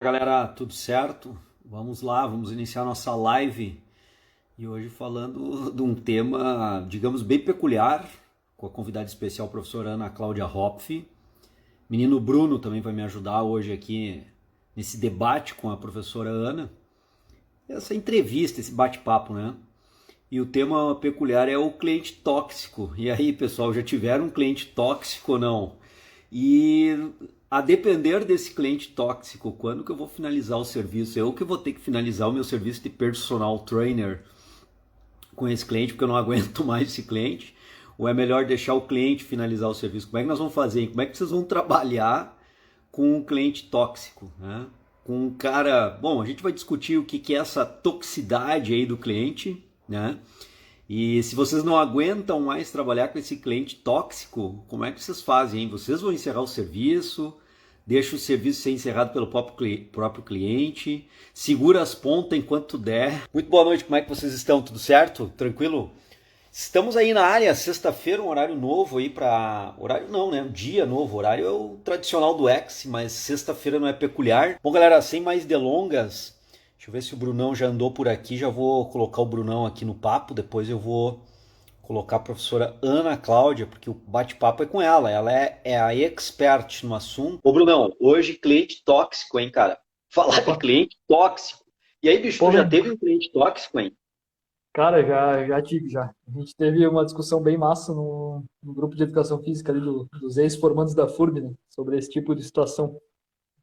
Galera, tudo certo? Vamos lá, vamos iniciar nossa live e hoje falando de um tema, digamos, bem peculiar, com a convidada especial, a professora Ana Cláudia Hopf. Menino Bruno também vai me ajudar hoje aqui nesse debate com a professora Ana. Essa entrevista, esse bate-papo, né? E o tema peculiar é o cliente tóxico. E aí, pessoal, já tiveram um cliente tóxico ou não? E a depender desse cliente tóxico, quando que eu vou finalizar o serviço? Eu que vou ter que finalizar o meu serviço de personal trainer com esse cliente, porque eu não aguento mais esse cliente? Ou é melhor deixar o cliente finalizar o serviço? Como é que nós vamos fazer? Como é que vocês vão trabalhar com um cliente tóxico, né? Com um cara... Bom, a gente vai discutir o que é essa toxicidade aí do cliente, né? E se vocês não aguentam mais trabalhar com esse cliente tóxico, como é que vocês fazem, hein? Vocês vão encerrar o serviço, deixa o serviço ser encerrado pelo próprio cliente, segura as pontas enquanto der. Muito boa noite, como é que vocês estão? Tudo certo? Tranquilo? Estamos aí na área, sexta-feira, um horário novo aí para... Horário não, né? Um dia novo, horário é o tradicional do X, mas sexta-feira não é peculiar. Bom, galera, sem mais delongas, deixa eu ver se o Brunão já andou por aqui, já vou colocar o Brunão aqui no papo, depois eu vou colocar a professora Ana Cláudia, porque o bate-papo é com ela é a expert no assunto. Ô, Brunão, hoje cliente tóxico, hein, cara? Falar de Opa, cliente tóxico. E aí, bicho, tu já teve polêmico. um cliente tóxico, hein? Cara, já tive já. A gente teve uma discussão bem massa no grupo de educação física ali dos ex-formandos da FURB, né, sobre esse tipo de situação.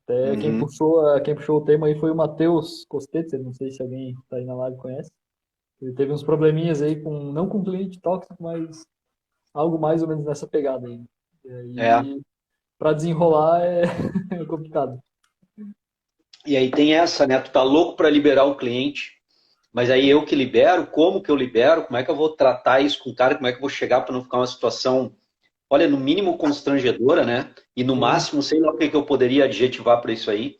Até Uhum. quem puxou o tema aí foi o Matheus Costetzer, não sei se alguém tá aí na live conhece. Ele teve uns probleminhas aí não com cliente tóxico, mas algo mais ou menos nessa pegada aí. E É. aí, para desenrolar é, é complicado. E aí tem essa, né? Tu tá louco para liberar o cliente, mas aí eu que libero, como que eu libero, como é que eu vou tratar isso com o cara, como é que eu vou chegar para não ficar uma situação, olha, no mínimo constrangedora, né? E no Sim. máximo, sei lá o que que eu poderia adjetivar para isso aí,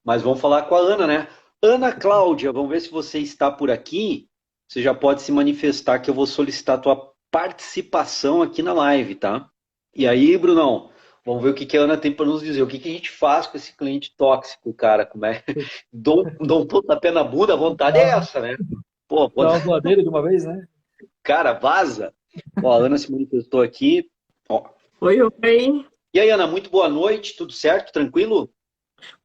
mas vamos falar com a Ana, né? Ana Cláudia, vamos ver se você está por aqui. Você já pode se manifestar que eu vou solicitar a tua participação aqui na live, tá? E aí, Brunão, vamos ver o que que a Ana tem para nos dizer. O que que a gente faz com esse cliente tóxico, cara? Como é? Dou um pontapé na bunda, a vontade é Dá, essa, né? Pô, dá uma voadeira de uma vez, né? cara, vaza. Ó, a Ana se manifestou aqui. Ó. Oi, oi. E aí, Ana, muito boa noite, tudo certo? Tranquilo?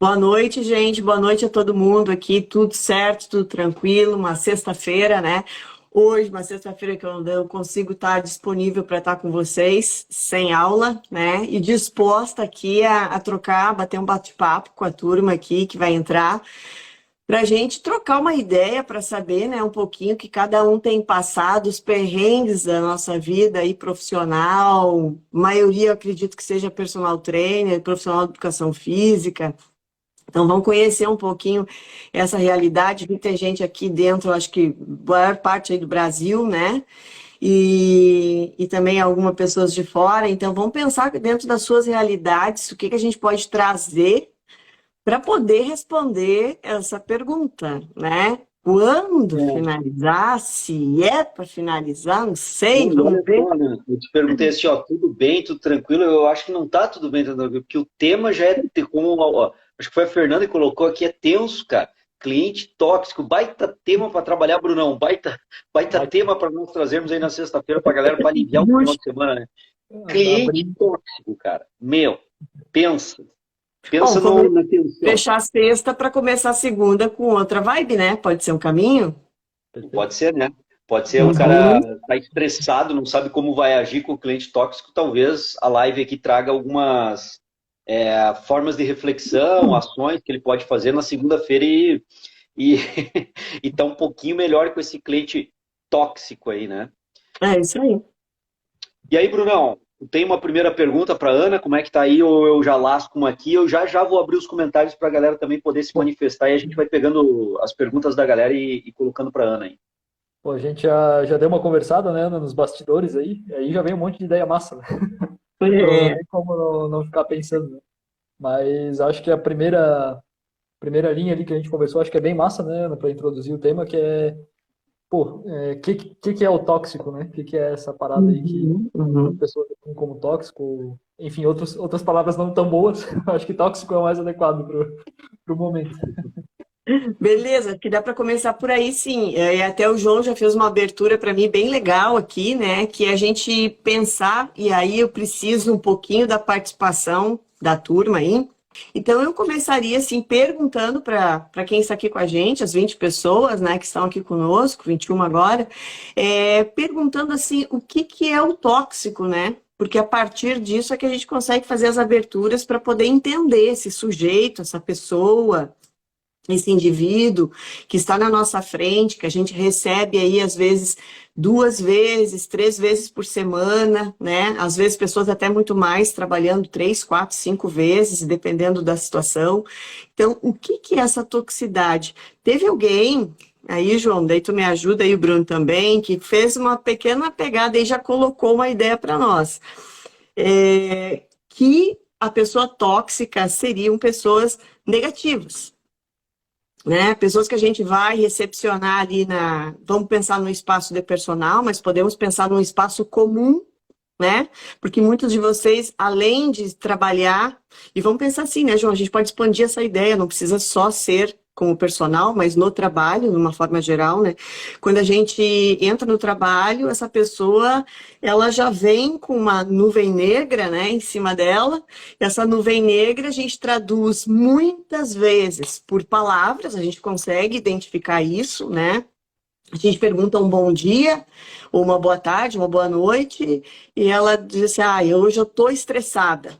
Boa noite, gente. Boa noite a todo mundo aqui. Tudo certo, tudo tranquilo. Uma sexta-feira, né? Hoje, uma sexta-feira que eu consigo estar disponível para estar com vocês, sem aula, né? E disposta aqui a trocar, bater um bate-papo com a turma aqui que vai entrar, para a gente trocar uma ideia para saber, né, um pouquinho que cada um tem passado, os perrengues da nossa vida aí profissional. Maioria, eu acredito que seja personal trainer, profissional de educação física. Então, vamos conhecer um pouquinho essa realidade. Tem gente aqui dentro, acho que maior parte aí do Brasil, né? E também algumas pessoas de fora. Então, vamos pensar dentro das suas realidades, o que que a gente pode trazer para poder responder essa pergunta, né? Quando finalizar, se é para finalizar, não sei, E vamos olha ver. só, né? Eu te perguntei assim, ó, tudo bem, tudo tranquilo? Eu acho que não tá tudo bem, tudo tranquilo, porque o tema já é, como, ó, acho que foi a Fernanda que colocou aqui, é tenso, cara. Cliente tóxico, baita tema para trabalhar, Brunão, baita Vai tema para nós trazermos aí na sexta-feira para a galera, para aliviar o final de semana, né? Cliente abrir. tóxico, cara. Meu, pensa, Bom, pensa no, na tensão. fechar a sexta para começar a segunda com outra vibe, né? Pode ser um caminho? Pode Perfeito. ser, né? Pode ser o Uhum. cara tá estressado, não sabe como vai agir com o cliente tóxico. Talvez a live aqui traga algumas formas de reflexão, ações que ele pode fazer na segunda-feira e, e tá um pouquinho melhor com esse cliente tóxico aí, né? É isso aí. E aí, Brunão, tem uma primeira pergunta para Ana, como é que tá aí? Ou eu já lasco uma aqui? Eu já vou abrir os comentários para a galera também poder se Pô, manifestar e a gente vai pegando as perguntas da galera e colocando para Ana aí. pô, a gente já deu uma conversada, né, nos bastidores aí já vem um monte de ideia massa, né? Não É, tem como não ficar pensando, né? Mas acho que a primeira linha ali que a gente conversou, acho que é bem massa, né, para introduzir o tema, que é, pô, que é o tóxico, né? Que é essa parada aí que uhum, algumas uhum. pessoas têm como tóxico? enfim, outras palavras não tão boas. Acho que tóxico é o mais adequado para o momento. Beleza, que dá para começar por aí, sim. E até o João já fez uma abertura para mim bem legal aqui, né? Que é a gente pensar, e aí eu preciso um pouquinho da participação da turma aí. Então eu começaria assim perguntando para quem está aqui com a gente, as 20 pessoas, né, que estão aqui conosco, 21 agora, perguntando assim o que é o tóxico, né? Porque a partir disso é que a gente consegue fazer as aberturas para poder entender esse sujeito, essa pessoa, esse indivíduo que está na nossa frente, que a gente recebe aí, às vezes, 2 vezes, 3 vezes por semana, né? Às vezes, pessoas até muito mais, trabalhando 3, 4, 5 vezes, dependendo da situação. Então, o que é essa toxicidade? Teve alguém, aí, João, daí tu me ajuda, aí o Bruno também, que fez uma pequena pegada e já colocou uma ideia para nós. Que a pessoa tóxica seriam pessoas negativas, né? Pessoas que a gente vai recepcionar ali vamos pensar no espaço de personal, mas podemos pensar num espaço comum, né? Porque muitos de vocês, além de trabalhar, e vamos pensar assim, né, João? A gente pode expandir essa ideia, não precisa só ser como personal, mas no trabalho, de uma forma geral, né? Quando a gente entra no trabalho, essa pessoa, ela já vem com uma nuvem negra, né, em cima dela. Essa nuvem negra a gente traduz muitas vezes por palavras, a gente consegue identificar isso, né? A gente pergunta um bom dia, ou uma boa tarde, uma boa noite, e ela diz assim, hoje eu tô estressada.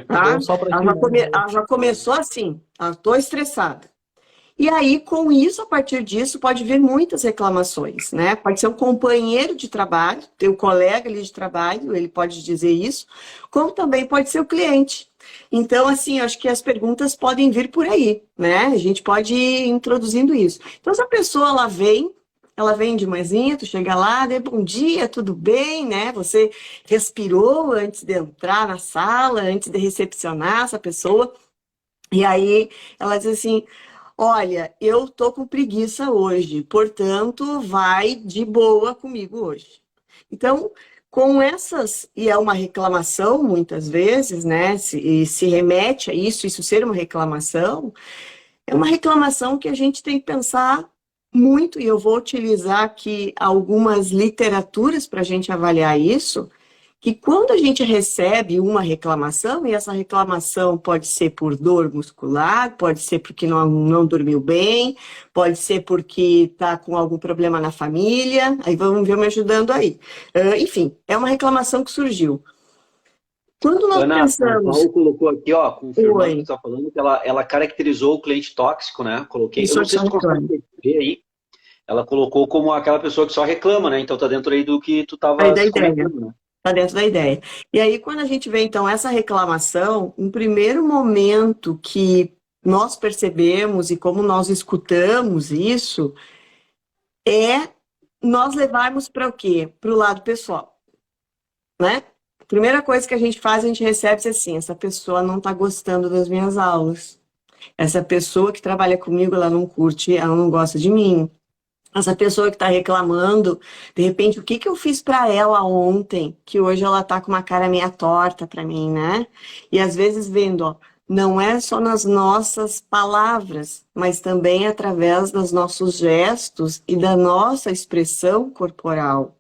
Tá? Bom, só para Ela, ti, né? ela já começou assim, estou estressada. E aí, com isso, a partir disso, pode vir muitas reclamações, né? Pode ser um companheiro de trabalho, teu colega ali de trabalho, ele pode dizer isso, como também pode ser o cliente. Então, assim, eu acho que as perguntas podem vir por aí, né? A gente pode ir introduzindo isso. Então, se a pessoa, ela vem de manhãzinha, tu chega lá, bom dia, tudo bem, né? Você respirou antes de entrar na sala, antes de recepcionar essa pessoa. E aí, ela diz assim, olha, eu tô com preguiça hoje, portanto, vai de boa comigo hoje. Então, com essas, e é uma reclamação muitas vezes, né? E se remete a isso ser uma reclamação, é uma reclamação que a gente tem que pensar muito, e eu vou utilizar aqui algumas literaturas para a gente avaliar isso, que quando a gente recebe uma reclamação, e essa reclamação pode ser por dor muscular, pode ser porque não dormiu bem, pode ser porque está com algum problema na família, aí vamos ver me ajudando aí. Enfim, é uma reclamação que surgiu. Quando nós Ana, a pensamos... Paula colocou aqui, ó, confirmando o que Oi, você está falando, que ela caracterizou o cliente tóxico, né? Coloquei. Eu não sei se distorção tu de consegue crânio. ver aí. Ela colocou como aquela pessoa que só reclama, né? Então tá dentro aí do que tu Aí da estavas ideia. comentando, né? Está dentro da ideia. E aí, quando a gente vê, então, essa reclamação, um primeiro momento que nós percebemos e como nós escutamos isso, é nós levarmos para o quê? Para o lado pessoal, né? Primeira coisa que a gente faz, a gente recebe assim, essa pessoa não está gostando das minhas aulas. Essa pessoa que trabalha comigo, ela não curte, ela não gosta de mim. Essa pessoa que está reclamando, de repente, o que que eu fiz para ela ontem, que hoje ela está com uma cara meia torta para mim, né? E às vezes vendo, ó, não é só nas nossas palavras, mas também através dos nossos gestos e da nossa expressão corporal.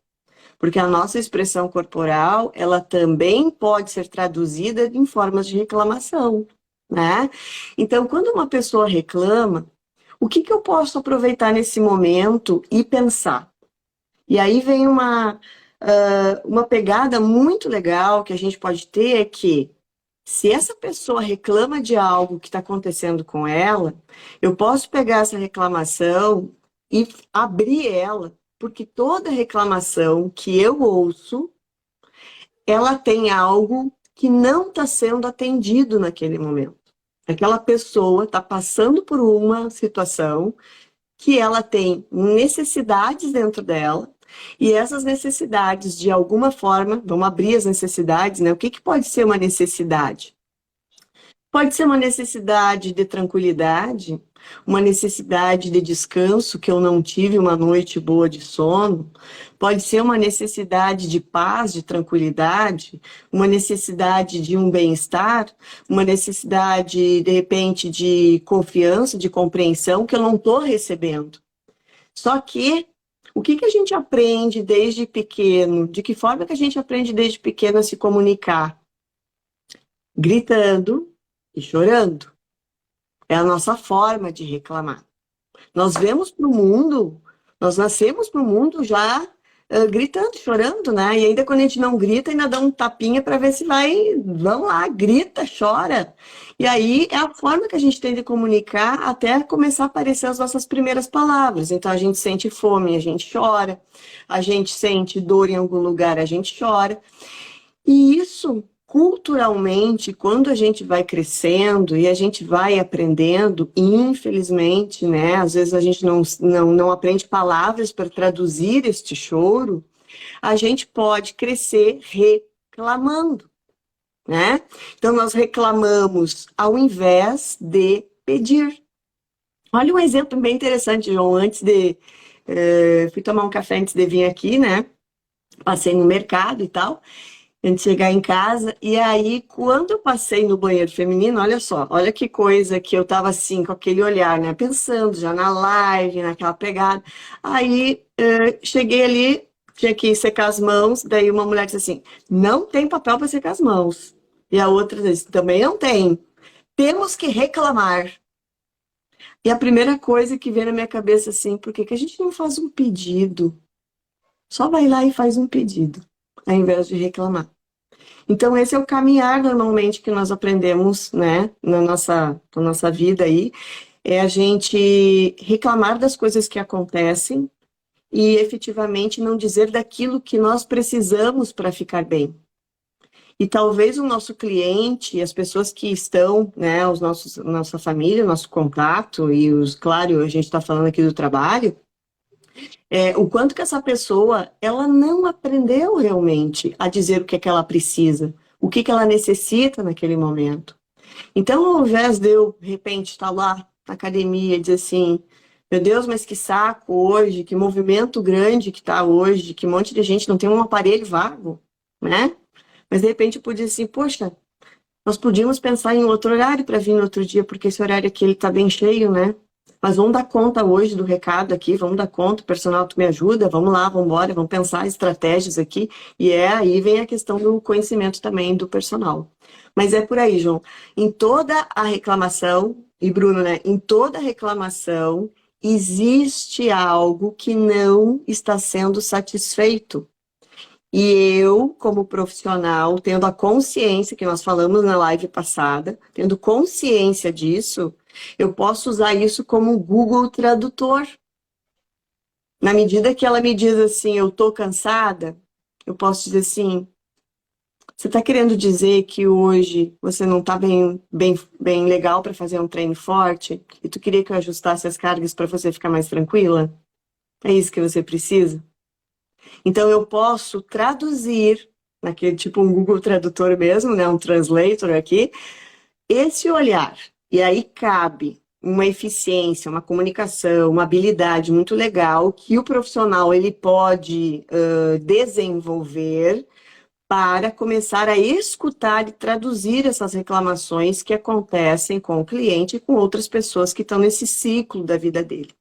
Porque a nossa expressão corporal, ela também pode ser traduzida em formas de reclamação, né? Então, quando uma pessoa reclama, o que que eu posso aproveitar nesse momento e pensar? E aí vem uma pegada muito legal que a gente pode ter, é que se essa pessoa reclama de algo que está acontecendo com ela, eu posso pegar essa reclamação e abrir ela, porque toda reclamação que eu ouço, ela tem algo que não está sendo atendido naquele momento. Aquela pessoa está passando por uma situação que ela tem necessidades dentro dela, e essas necessidades, de alguma forma, vamos abrir as necessidades, né? O que que pode ser uma necessidade? Pode ser uma necessidade de tranquilidade, uma necessidade de descanso, que eu não tive uma noite boa de sono, pode ser uma necessidade de paz, de tranquilidade, uma necessidade de um bem-estar, uma necessidade, de repente, de confiança, de compreensão que eu não estou recebendo. Só que, o que a gente aprende desde pequeno? De que forma que a gente aprende desde pequeno a se comunicar? Gritando e chorando. É a nossa forma de reclamar. Nós vemos para o mundo, nós nascemos para o mundo já gritando, chorando, né? E ainda quando a gente não grita, ainda dá um tapinha para ver se vai, vamos lá, grita, chora. E aí é a forma que a gente tem de comunicar até começar a aparecer as nossas primeiras palavras. Então a gente sente fome, a gente chora, a gente sente dor em algum lugar, a gente chora. E isso, culturalmente, quando a gente vai crescendo e a gente vai aprendendo, infelizmente, né, às vezes a gente não aprende palavras para traduzir este choro, a gente pode crescer reclamando, né? Então, nós reclamamos ao invés de pedir. Olha um exemplo bem interessante, João. Fui tomar um café antes de vir aqui, né? Passei no mercado e tal, antes de chegar em casa, e aí, quando eu passei no banheiro feminino, olha só, olha que coisa que eu tava assim, com aquele olhar, né, pensando já na live, naquela pegada, aí cheguei ali, tinha que secar as mãos, daí uma mulher disse assim, não tem papel para secar as mãos, e a outra disse, também não tem, temos que reclamar. E a primeira coisa que veio na minha cabeça assim, por que a gente não faz um pedido? Só vai lá e faz um pedido, ao invés de reclamar. Então, esse é o caminhar, normalmente, que nós aprendemos, né, na nossa vida aí, é a gente reclamar das coisas que acontecem e, efetivamente, não dizer daquilo que nós precisamos para ficar bem. E talvez o nosso cliente, as pessoas que estão, né, nossa família, nosso contato, e claro, a gente está falando aqui do trabalho, o quanto que essa pessoa, ela não aprendeu realmente a dizer o que é que ela precisa, o que ela necessita naquele momento. Então, ao invés de eu, de repente, estar lá na academia e dizer assim, meu Deus, mas que saco hoje, que movimento grande que está hoje, que um monte de gente não tem um aparelho vago, né? Mas, de repente, eu podia dizer assim, poxa, nós podíamos pensar em outro horário para vir no outro dia, porque esse horário aqui ele está bem cheio, né? Mas vamos dar conta hoje do recado aqui, vamos dar conta, o personal tu me ajuda, vamos lá, vamos embora, vamos pensar estratégias aqui. E aí vem a questão do conhecimento também do personal. Mas é por aí, João. Em toda a reclamação, e Bruno, né? Em toda reclamação, existe algo que não está sendo satisfeito. E eu, como profissional, tendo a consciência, que nós falamos na live passada, tendo consciência disso, eu posso usar isso como Google Tradutor. Na medida que ela me diz assim, eu tô cansada, eu posso dizer assim, você está querendo dizer que hoje você não está bem legal para fazer um treino forte e tu queria que eu ajustasse as cargas para você ficar mais tranquila? É isso que você precisa? Então, eu posso traduzir, naquele tipo um Google Tradutor mesmo, né, um translator aqui, esse olhar. E aí cabe uma eficiência, uma comunicação, uma habilidade muito legal que o profissional ele pode desenvolver para começar a escutar e traduzir essas reclamações que acontecem com o cliente e com outras pessoas que estão nesse ciclo da vida dele.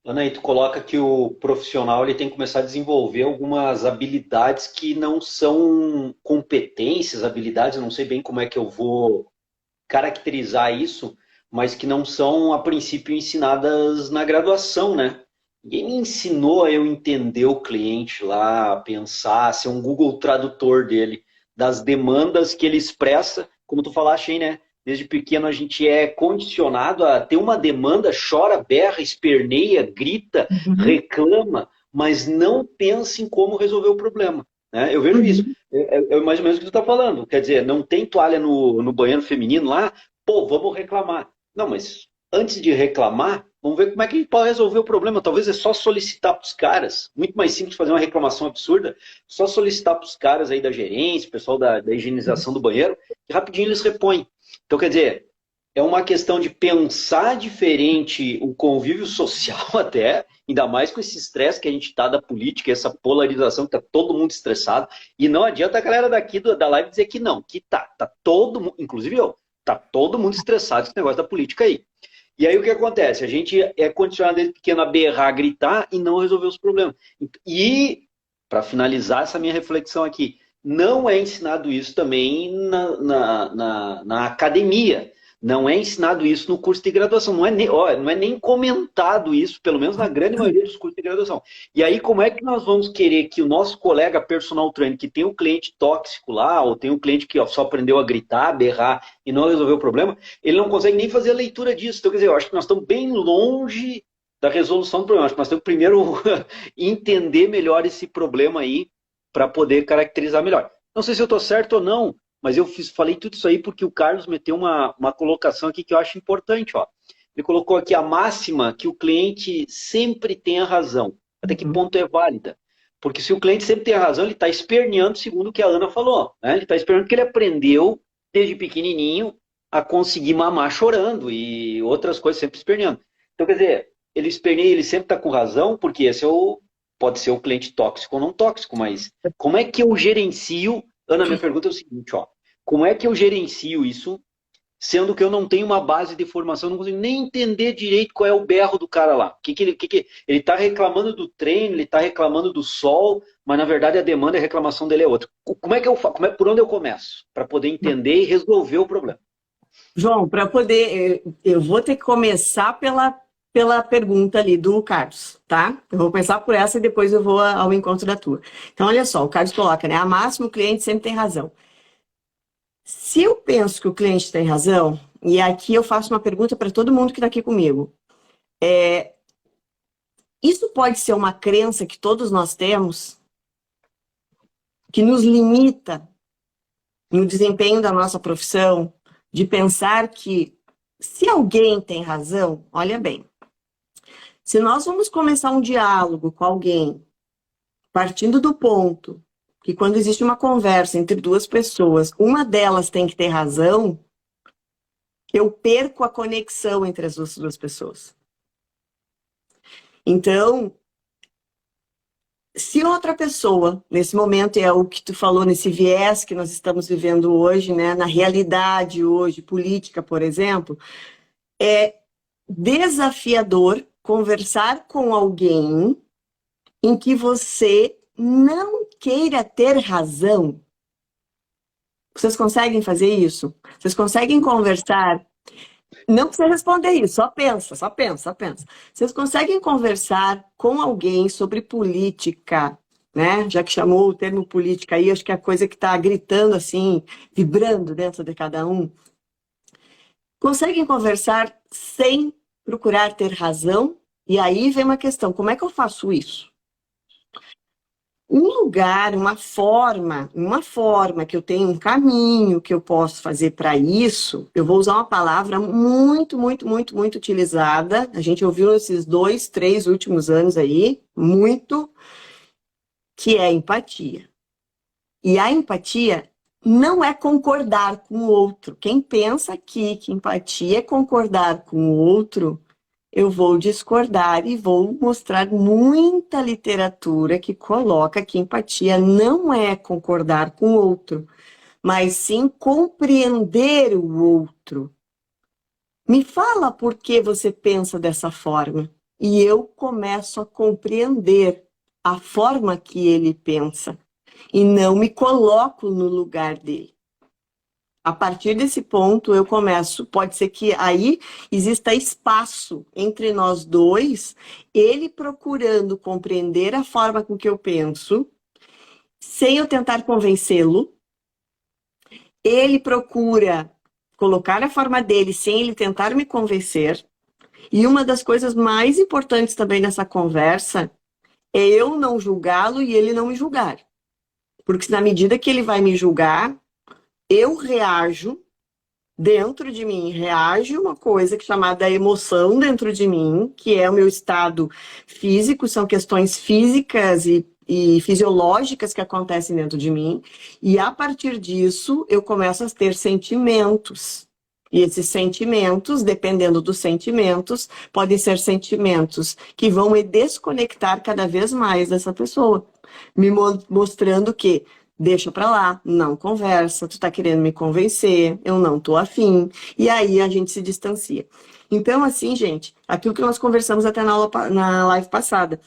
Ana, aí tu coloca que o profissional ele tem que começar a desenvolver algumas habilidades que não são competências, habilidades, eu não sei bem como é que eu vou caracterizar isso, mas que não são, a princípio, ensinadas na graduação, né? Ninguém me ensinou a eu entender o cliente lá, a pensar, ser um Google Tradutor dele, das demandas que ele expressa, como tu falaste aí, né? Desde pequeno a gente é condicionado a ter uma demanda, chora, berra, esperneia, grita, reclama, mas não pensa em como resolver o problema. Né? Eu vejo isso. É mais ou menos o que tu está falando. Quer dizer, não tem toalha no banheiro feminino lá? Pô, vamos reclamar. Não, mas antes de reclamar, vamos ver como é que a gente pode resolver o problema. Talvez é só solicitar para os caras. Muito mais simples fazer uma reclamação absurda. Só solicitar para os caras aí da gerência, o pessoal da higienização do banheiro, que rapidinho eles repõem. Então, quer dizer, é uma questão de pensar diferente o convívio social até, ainda mais com esse estresse que a gente está da política, essa polarização que está todo mundo estressado, e não adianta a galera daqui da live dizer que não, que tá todo mundo, inclusive eu, tá todo mundo estressado com esse negócio da política aí. E aí o que acontece? A gente é condicionado desde pequeno a berrar, a gritar e não resolver os problemas. E, para finalizar essa minha reflexão aqui, não é ensinado isso também na academia. Não é ensinado isso no curso de graduação. Não é nem comentado isso, pelo menos na grande maioria dos cursos de graduação. E aí, como é que nós vamos querer que o nosso colega personal trainer, que tem um cliente tóxico lá, ou tem um cliente que só aprendeu a gritar, berrar e não resolveu o problema, ele não consegue nem fazer a leitura disso. Então, quer dizer, eu acho que nós estamos bem longe da resolução do problema. Acho que nós temos que primeiro entender melhor esse problema aí, para poder caracterizar melhor. Não sei se eu estou certo ou não, mas eu falei tudo isso aí porque o Carlos meteu uma colocação aqui que eu acho importante. Ó. Ele colocou aqui a máxima que o cliente sempre tem a razão. Até que ponto é válida? Porque se o cliente sempre tem a razão, ele está esperneando segundo o que a Ana falou. Né? Ele está esperando que ele aprendeu desde pequenininho a conseguir mamar chorando e outras coisas sempre esperneando. Então, quer dizer, ele esperneia, ele sempre está com razão, porque esse pode ser o cliente tóxico ou não tóxico, mas como é que eu gerencio? Ana, minha pergunta é o seguinte, ó. Como é que eu gerencio isso, sendo que eu não tenho uma base de formação, não consigo nem entender direito qual é o berro do cara lá? Ele está reclamando do treino, ele está reclamando do sol, mas na verdade a demanda e a reclamação dele é outra. Como é que eu faço? Por onde eu começo? Para poder entender e resolver o problema. João, para poder, eu vou ter que começar pela pergunta ali do Carlos, tá? Eu vou começar por essa e depois eu vou ao encontro da tua. Então, olha só, o Carlos coloca, né? A máximo o cliente sempre tem razão. Se eu penso que o cliente tem razão, e aqui eu faço uma pergunta para todo mundo que está aqui comigo, isso pode ser uma crença que todos nós temos, que nos limita no desempenho da nossa profissão, de pensar que se alguém tem razão, olha bem, se nós vamos começar um diálogo com alguém, partindo do ponto que quando existe uma conversa entre duas pessoas, uma delas tem que ter razão, eu perco a conexão entre as duas pessoas. Então, se outra pessoa, nesse momento, é o que tu falou, nesse viés que nós estamos vivendo hoje, né, na realidade hoje, política, por exemplo, é desafiador conversar com alguém em que você não queira ter razão. Vocês conseguem fazer isso? Vocês conseguem conversar? Não precisa responder isso, só pensa. Vocês conseguem conversar com alguém sobre política, né? Já que chamou o termo política aí, acho que é a coisa que está gritando assim, vibrando dentro de cada um. Conseguem conversar sem procurar ter razão? E aí vem uma questão, como é que eu faço isso? Um lugar, uma forma que eu tenho um caminho que eu posso fazer para isso, eu vou usar uma palavra muito utilizada, a gente ouviu esses 2, 3 últimos anos aí, muito, que é empatia. E a empatia não é concordar com o outro. Quem pensa aqui que empatia é concordar com o outro, eu vou discordar e vou mostrar muita literatura que coloca que empatia não é concordar com o outro, mas sim compreender o outro. Me fala por que você pensa dessa forma. E eu começo a compreender a forma que ele pensa e não me coloco no lugar dele. A partir desse ponto, eu começo. Pode ser que aí exista espaço entre nós dois, ele procurando compreender a forma com que eu penso, sem eu tentar convencê-lo. Ele procura colocar a forma dele, sem ele tentar me convencer. E uma das coisas mais importantes também nessa conversa é eu não julgá-lo e ele não me julgar. Porque na medida que ele vai me julgar, eu reajo dentro de mim, reage uma coisa que é chamada emoção dentro de mim, que é o meu estado físico, são questões físicas e fisiológicas que acontecem dentro de mim, e a partir disso eu começo a ter sentimentos. E esses sentimentos, dependendo dos sentimentos, podem ser sentimentos que vão me desconectar cada vez mais dessa pessoa, me mostrando que deixa pra lá, não conversa, tu tá querendo me convencer, eu não tô afim, e aí a gente se distancia. Então, assim, gente, aquilo que nós conversamos até na live passada,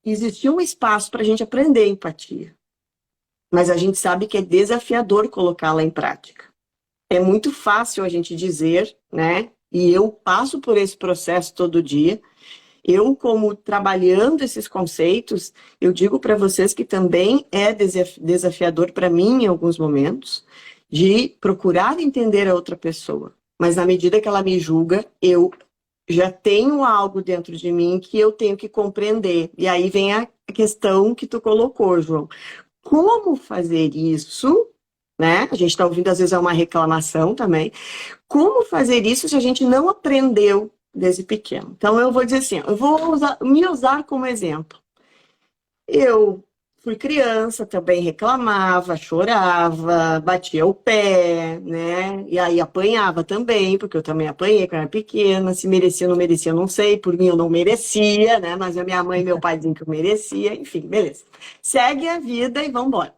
existia um espaço pra gente aprender empatia, mas a gente sabe que é desafiador colocá-la em prática. É muito fácil a gente dizer, né? E eu passo por esse processo todo dia. Eu, como trabalhando esses conceitos, eu digo para vocês que também é desafiador para mim em alguns momentos, de procurar entender a outra pessoa. Mas na medida que ela me julga, eu já tenho algo dentro de mim que eu tenho que compreender. E aí vem a questão que tu colocou, João. Como fazer isso, né? A gente está ouvindo, às vezes, é uma reclamação também. Como fazer isso se a gente não aprendeu desde pequeno? Então, eu vou dizer assim, eu vou me usar como exemplo. Eu fui criança, também reclamava, chorava, batia o pé, né? E aí apanhava também, porque eu também apanhei quando era pequena. Se merecia ou não merecia, eu não sei. Por mim, eu não merecia, né? Mas a minha mãe e meu pai diziam que eu merecia. Enfim, beleza. Segue a vida e vamos embora.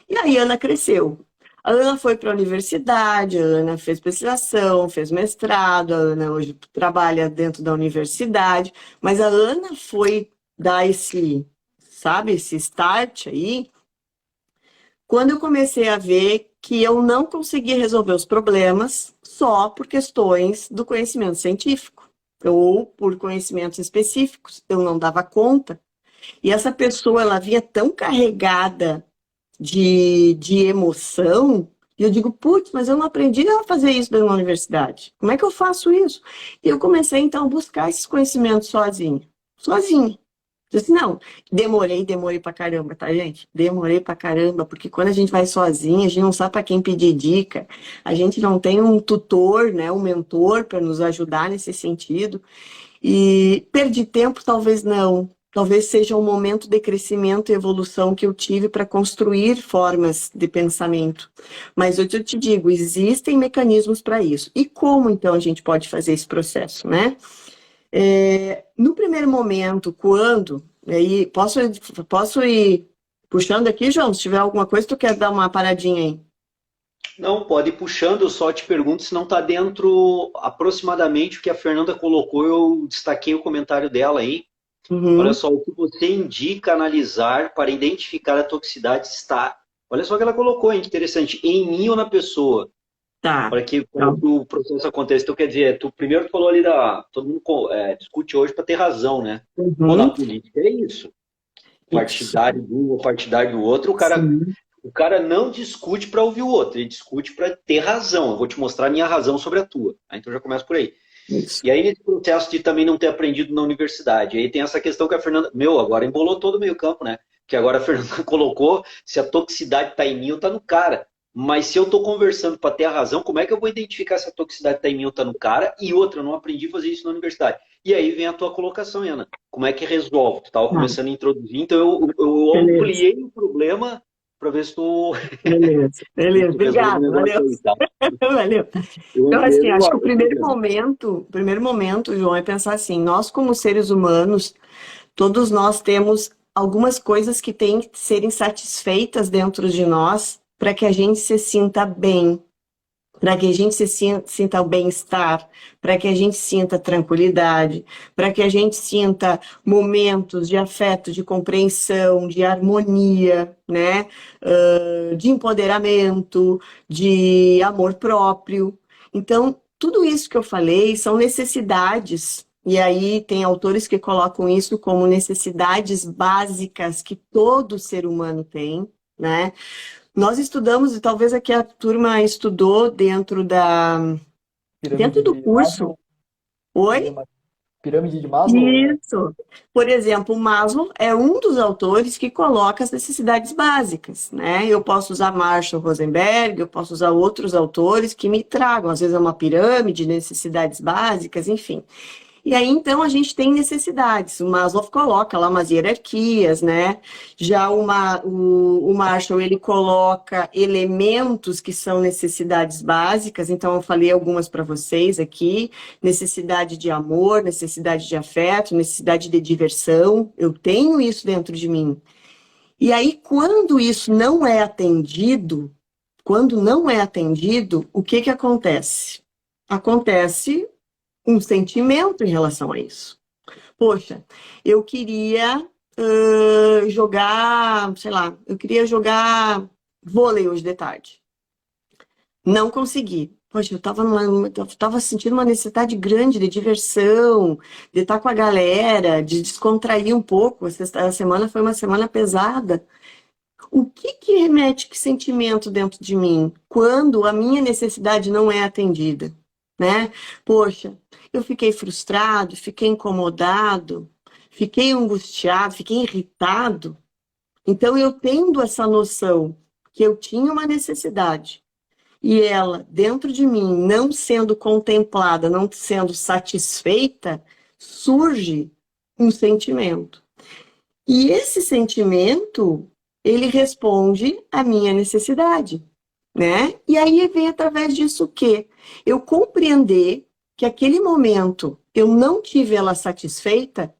E aí a Ana cresceu. A Ana foi para a universidade, a Ana fez especialização, fez mestrado, a Ana hoje trabalha dentro da universidade, mas a Ana foi dar esse, sabe, esse start aí, quando eu comecei a ver que eu não conseguia resolver os problemas só por questões do conhecimento científico, ou por conhecimentos específicos, eu não dava conta. E essa pessoa, ela vinha tão carregada de emoção, e eu digo, putz, mas eu não aprendi a fazer isso na universidade. Como é que eu faço isso? E eu comecei, então, a buscar esses conhecimentos sozinha. Disse, não, demorei pra caramba, tá, gente? Demorei pra caramba, porque quando a gente vai sozinha, a gente não sabe pra quem pedir dica, a gente não tem um tutor, né, um mentor para nos ajudar nesse sentido. E perdi tempo, talvez não. Talvez seja um momento de crescimento e evolução que eu tive para construir formas de pensamento. Mas eu te digo, existem mecanismos para isso. E como, então, a gente pode fazer esse processo, né? No primeiro momento, quando... Aí, posso ir puxando aqui, João? Se tiver alguma coisa, tu quer dar uma paradinha aí? Não, pode ir puxando, eu só te pergunto se não está dentro aproximadamente o que a Fernanda colocou, eu destaquei o comentário dela aí. Olha Uhum. só, o que você indica analisar para identificar a toxicidade está. Olha só o que ela colocou, hein? Que interessante. Em mim ou na pessoa? Tá. Para que Então, o processo aconteça. Então, quer dizer, primeiro tu falou ali da. Todo mundo discute hoje para ter razão, né? Ou na uhum. política é isso. Isso. Partidário de um ou partidário do outro, Sim. o cara não discute para ouvir o outro, ele discute para ter razão. Eu vou te mostrar a minha razão sobre a tua. Então já começa por aí. Isso. E aí, nesse processo de também não ter aprendido na universidade, aí tem essa questão que a Fernanda. Meu, agora embolou todo o meio-campo, né? Que agora a Fernanda colocou se a toxicidade está em mim ou está no cara. Mas se eu estou conversando para ter a razão, como é que eu vou identificar se a toxicidade está em mim ou está no cara? E outra, eu não aprendi a fazer isso na universidade. E aí vem a tua colocação, Ana. Como é que resolve? Tu estava Tá. começando a introduzir, então eu Beleza. ampliei o problema para ver se tu, Beleza. tu resolve o Obrigado. negócio Valeu. aí, tá? Valeu. Eu Então, ampliei assim, o acho que o problema. primeiro momento, João, é pensar assim, nós como seres humanos, todos nós temos algumas coisas que têm que serem satisfeitas dentro de nós para que a gente se sinta bem, para que a gente se sinta o bem-estar, para que a gente sinta tranquilidade, para que a gente sinta momentos de afeto, de compreensão, de harmonia, né? De empoderamento, de amor próprio. Então, tudo isso que eu falei são necessidades. E aí tem autores que colocam isso como necessidades básicas que todo ser humano tem, né? Nós estudamos, e talvez aqui a turma estudou dentro Pirâmide do de curso. Maslow. Oi? Pirâmide de Maslow, né? Isso. Por exemplo, Maslow é um dos autores que coloca as necessidades básicas, né? Eu posso usar Marshall Rosenberg, eu posso usar outros autores que me tragam, às vezes é uma pirâmide de necessidades básicas, enfim. E aí, então, a gente tem necessidades. O Maslow coloca lá umas hierarquias, né? Já o Marshall, ele coloca elementos que são necessidades básicas. Então, eu falei algumas para vocês aqui. Necessidade de amor, necessidade de afeto, necessidade de diversão. Eu tenho isso dentro de mim. E aí, quando não é atendido, o que que acontece? Acontece um sentimento em relação a isso. Poxa, eu queria jogar, sei lá, eu queria jogar vôlei hoje de tarde. Não consegui. Poxa, eu tava sentindo uma necessidade grande de diversão, de estar com a galera, de descontrair um pouco. A semana foi uma semana pesada. O que que remete que sentimento dentro de mim quando a minha necessidade não é atendida, né? Poxa, eu fiquei frustrado, fiquei incomodado, fiquei angustiado, fiquei irritado. Então eu tendo essa noção que eu tinha uma necessidade e ela dentro de mim não sendo contemplada, não sendo satisfeita, surge um sentimento. E esse sentimento, ele responde à minha necessidade, né? E aí vem através disso o quê? Eu compreender que aquele momento eu não tive ela satisfeita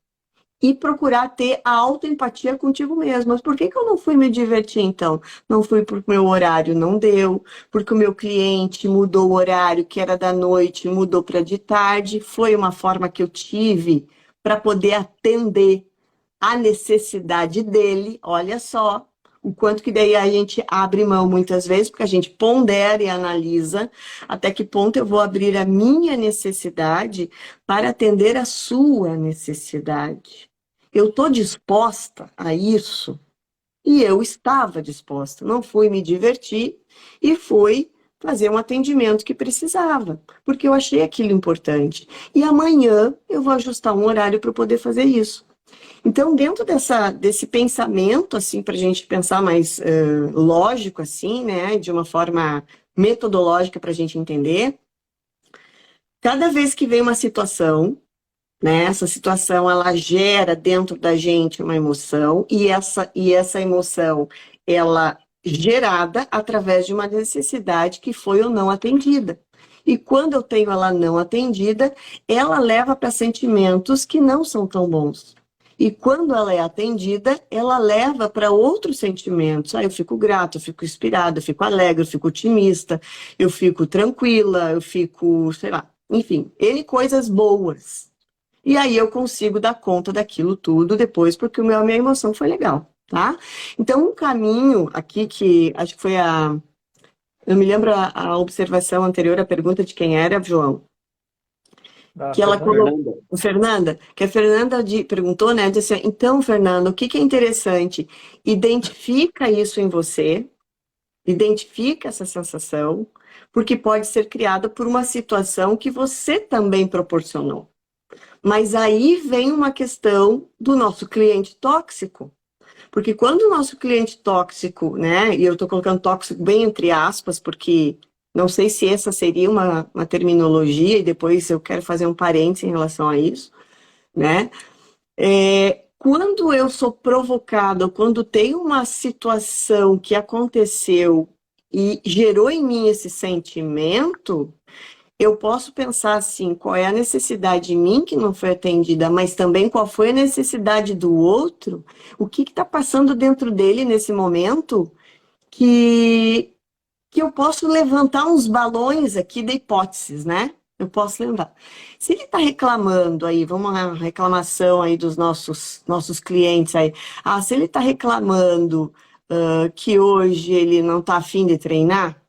e procurar ter a autoempatia contigo mesmo. Mas por que que eu não fui me divertir então? Não fui porque o meu horário não deu, porque o meu cliente mudou o horário que era da noite, mudou para de tarde. Foi uma forma que eu tive para poder atender a necessidade dele, olha só, o quanto que daí a gente abre mão muitas vezes, porque a gente pondera e analisa até que ponto eu vou abrir a minha necessidade para atender a sua necessidade. Eu estou disposta a isso? E eu estava disposta, não fui me divertir e fui fazer um atendimento que precisava, porque eu achei aquilo importante. E amanhã eu vou ajustar um horário para poder fazer isso. Então, dentro desse pensamento, assim, para a gente pensar mais lógico, assim, né, de uma forma metodológica para a gente entender, cada vez que vem uma situação, né, essa situação, ela gera dentro da gente uma emoção, e essa emoção, ela gerada através de uma necessidade que foi ou não atendida. E quando eu tenho ela não atendida, ela leva para sentimentos que não são tão bons. E quando ela é atendida, ela leva para outros sentimentos. Eu fico grata, eu fico inspirada, eu fico alegre, eu fico otimista, eu fico tranquila, eu fico, sei lá, enfim, N coisas boas. E aí eu consigo dar conta daquilo tudo depois, porque a minha emoção foi legal, tá? Então, um caminho aqui que acho que foi eu me lembro a observação anterior, a pergunta de quem era, João, que ela colocou, Fernanda, que a Fernanda perguntou, né, disse assim, então, Fernanda, o que é interessante? Identifica isso em você, identifica essa sensação, porque pode ser criada por uma situação que você também proporcionou. Mas aí vem uma questão do nosso cliente tóxico, porque quando o nosso cliente tóxico, né, e eu estou colocando tóxico bem entre aspas, porque não sei se essa seria uma terminologia, e depois eu quero fazer um parênteses em relação a isso, né? Quando eu sou provocada, quando tem uma situação que aconteceu e gerou em mim esse sentimento, eu posso pensar assim, qual é a necessidade em mim que não foi atendida, mas também qual foi a necessidade do outro, o que está passando dentro dele nesse momento que eu posso levantar uns balões aqui de hipóteses, né? Eu posso lembrar. Se ele está reclamando aí, vamos uma reclamação aí dos nossos clientes aí. Se ele está reclamando que hoje ele não está afim de treinar,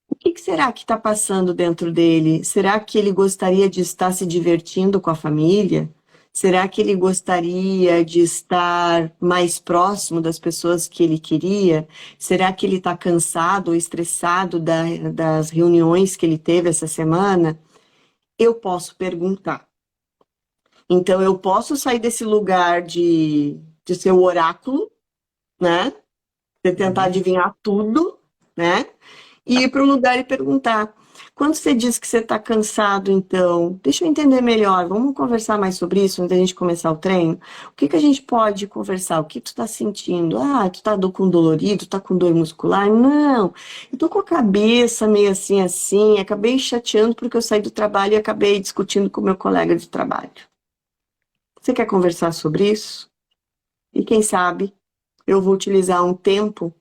o que será que está passando dentro dele? Será que ele gostaria de estar se divertindo com a família? Será que ele gostaria de estar mais próximo das pessoas que ele queria? Será que ele está cansado ou estressado das reuniões que ele teve essa semana? Eu posso perguntar. Então, eu posso sair desse lugar de ser o oráculo, né? De tentar adivinhar tudo, né? E ir para o lugar e perguntar. Quando você diz que você está cansado, então, deixa eu entender melhor, vamos conversar mais sobre isso antes da gente começar o treino? O que que a gente pode conversar? O que tu está sentindo? Ah, tu tá com dolorido, tá com dor muscular? Não, eu tô com a cabeça meio assim, assim, acabei chateando porque eu saí do trabalho e acabei discutindo com o meu colega de trabalho. Você quer conversar sobre isso? E quem sabe eu vou utilizar um tempo,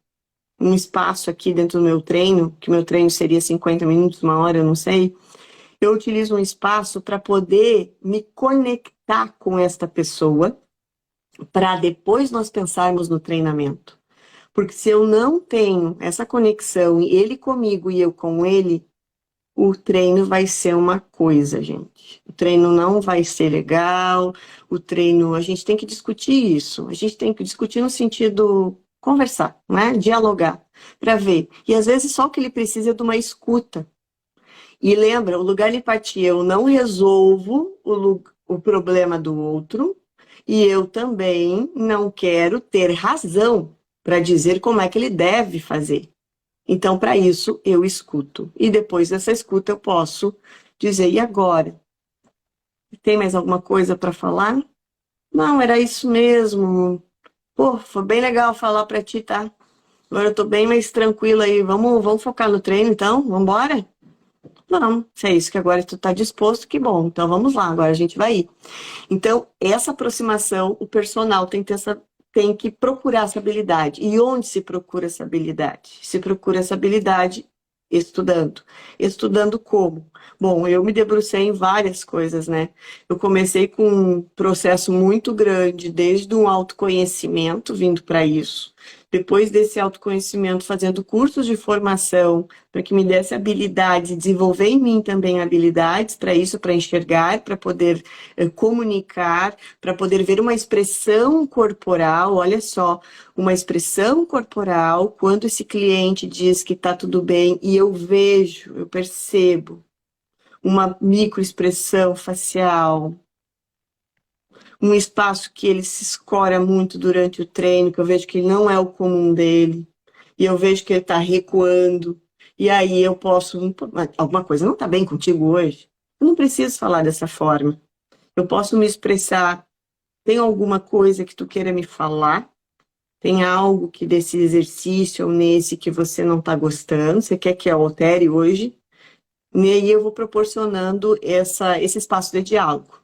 um espaço aqui dentro do meu treino, que meu treino seria 50 minutos, uma hora, eu não sei. Eu utilizo um espaço para poder me conectar com esta pessoa, para depois nós pensarmos no treinamento. Porque se eu não tenho essa conexão, ele comigo e eu com ele, o treino vai ser uma coisa, gente. O treino não vai ser legal, o treino, a gente tem que discutir isso. A gente tem que discutir no sentido conversar, né? Dialogar, para ver. E às vezes só o que ele precisa é de uma escuta. E lembra, o lugar de empatia, eu não resolvo o problema do outro, e eu também não quero ter razão para dizer como é que ele deve fazer. Então, para isso, eu escuto. E depois dessa escuta, eu posso dizer, e agora? Tem mais alguma coisa para falar? Não, era isso mesmo. Pô, foi bem legal falar para ti, tá? Agora eu tô bem mais tranquila aí. Vamos focar no treino, então? Vamos embora? Vamos. Se é isso que agora tu tá disposto, que bom. Então, vamos lá. Agora a gente vai ir. Então, essa aproximação, o personal tem que procurar essa habilidade. E onde se procura essa habilidade? Se procura essa habilidade estudando. Estudando como? Bom, eu me debrucei em várias coisas, né? Eu comecei com um processo muito grande, desde um autoconhecimento, vindo para isso. Depois desse autoconhecimento, fazendo cursos de formação, para que me desse habilidades, desenvolver em mim também habilidades para isso, para enxergar, para poder comunicar, para poder ver uma expressão corporal. Olha só, uma expressão corporal, quando esse cliente diz que está tudo bem e eu vejo, eu percebo uma microexpressão facial, um espaço que ele se escora muito durante o treino, que eu vejo que não é o comum dele, e eu vejo que ele está recuando, e aí eu posso, alguma coisa não está bem contigo hoje? Eu não preciso falar dessa forma. Eu posso me expressar, tem alguma coisa que tu queira me falar? Tem algo que desse exercício ou nesse que você não está gostando, você quer que eu altere hoje? E aí eu vou proporcionando esse espaço de diálogo,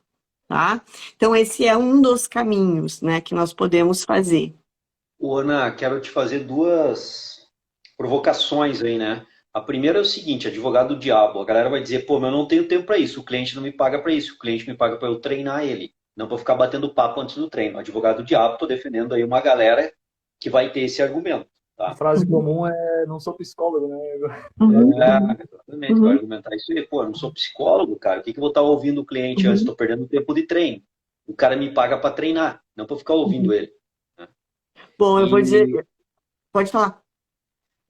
tá? Então esse é um dos caminhos, né, que nós podemos fazer. Ô, Ana, quero te fazer duas provocações aí, né? A primeira é o seguinte, advogado do diabo. A galera vai dizer, pô, mas eu não tenho tempo para isso, o cliente não me paga para isso, o cliente me paga para eu treinar ele, não para ficar batendo papo antes do treino. Advogado do diabo, tô defendendo aí uma galera que vai ter esse argumento, A tá? frase comum é não sou psicólogo, né? Exatamente, vai argumentar isso aí. Pô, eu não sou psicólogo, cara, o que que eu vou estar ouvindo o cliente antes? Estou perdendo tempo de treino. O cara me paga para treinar, não para ficar ouvindo ele. Né? Bom, eu vou dizer, E pode falar.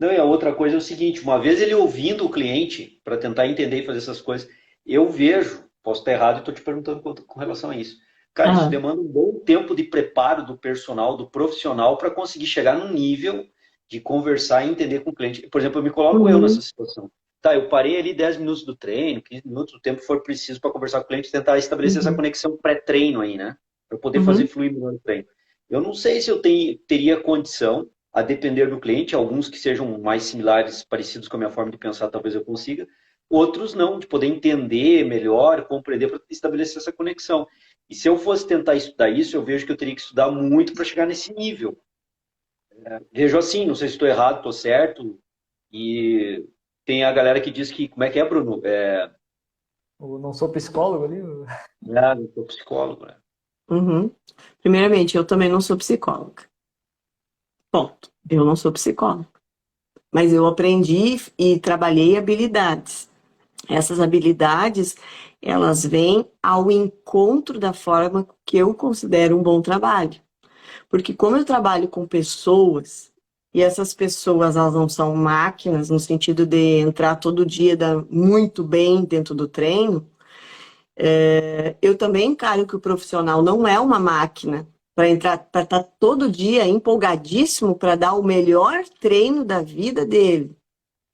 não, e a outra coisa é o seguinte, uma vez ele ouvindo o cliente, para tentar entender e fazer essas coisas, eu vejo, posso estar errado e estou te perguntando com relação a isso. Cara, isso demanda um bom tempo de preparo do personal, do profissional, para conseguir chegar num nível de conversar e entender com o cliente. Por exemplo, eu me coloco eu nessa situação. Tá, eu parei ali 10 minutos do treino, 15 minutos do tempo for preciso para conversar com o cliente e tentar estabelecer essa conexão pré-treino aí, né? Para poder fazer fluir melhor o treino. Eu não sei se eu teria condição, a depender do cliente, alguns que sejam mais similares, parecidos com a minha forma de pensar, talvez eu consiga, outros não, de poder entender melhor, compreender para estabelecer essa conexão. E se eu fosse tentar estudar isso, eu vejo que eu teria que estudar muito para chegar nesse nível. Vejo assim, não sei se estou errado, estou certo, e tem a galera que diz que, como é que é, Bruno? Eu não sou psicólogo ali. Não sou psicólogo, né? Primeiramente, eu também não sou psicóloga. Ponto. Eu não sou psicóloga. Mas eu aprendi e trabalhei habilidades. Essas habilidades, elas vêm ao encontro da forma que eu considero um bom trabalho. Porque como eu trabalho com pessoas, e essas pessoas, elas não são máquinas, no sentido de entrar todo dia muito bem dentro do treino, eu também encaro que o profissional não é uma máquina para estar todo dia empolgadíssimo para dar o melhor treino da vida dele.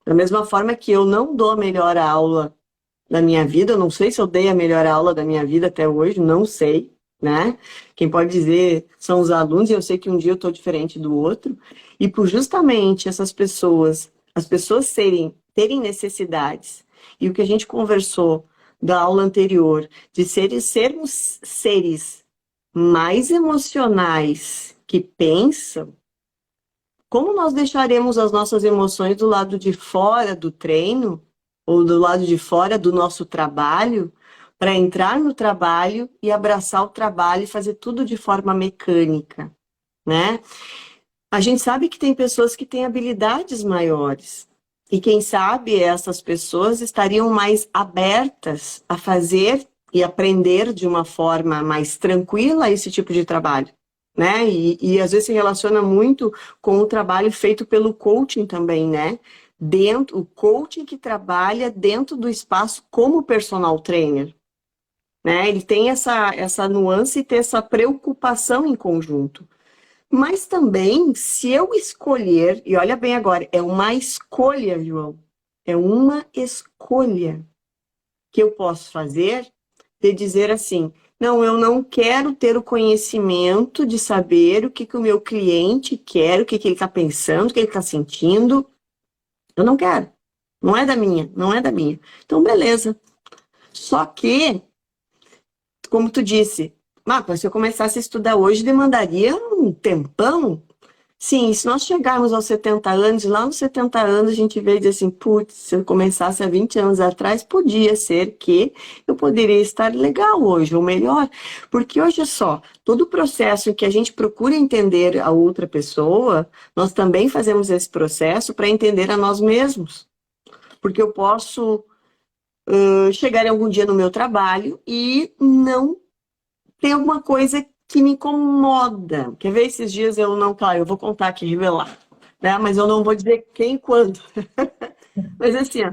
Da mesma forma que eu não dou a melhor aula da minha vida, eu não sei se eu dei a melhor aula da minha vida até hoje, não sei, né? Quem pode dizer são os alunos, e eu sei que um dia eu estou diferente do outro, e por justamente essas pessoas, as pessoas terem necessidades, e o que a gente conversou da aula anterior, de sermos seres mais emocionais que pensam, como nós deixaremos as nossas emoções do lado de fora do treino, ou do lado de fora do nosso trabalho, para entrar no trabalho e abraçar o trabalho e fazer tudo de forma mecânica, né? A gente sabe que tem pessoas que têm habilidades maiores. E quem sabe essas pessoas estariam mais abertas a fazer e aprender de uma forma mais tranquila esse tipo de trabalho, né? E às vezes se relaciona muito com o trabalho feito pelo coaching também, né? O coaching que trabalha dentro do espaço como personal trainer, né? Ele tem essa nuance e tem essa preocupação em conjunto. Mas também, se eu escolher, e olha bem agora, é uma escolha, João, é uma escolha que eu posso fazer de dizer assim, não, eu não quero ter o conhecimento de saber o que o meu cliente quer, o que ele está pensando, o que ele está sentindo. Eu não quero. Não é da minha, não é da minha. Então, beleza. Só que, como tu disse, se eu começasse a estudar hoje, demandaria um tempão. Sim, se nós chegarmos aos 70 anos, lá nos 70 anos a gente vê e diz assim, putz, se eu começasse há 20 anos atrás, podia ser que eu poderia estar legal hoje, ou melhor, porque hoje é só, todo o processo em que a gente procura entender a outra pessoa, nós também fazemos esse processo para entender a nós mesmos. Porque eu posso chegar algum dia no meu trabalho e não ter alguma coisa que me incomoda. Quer ver esses dias eu não, claro, eu vou contar aqui, revelar, né? Mas eu não vou dizer quem e quando. Mas assim, ó,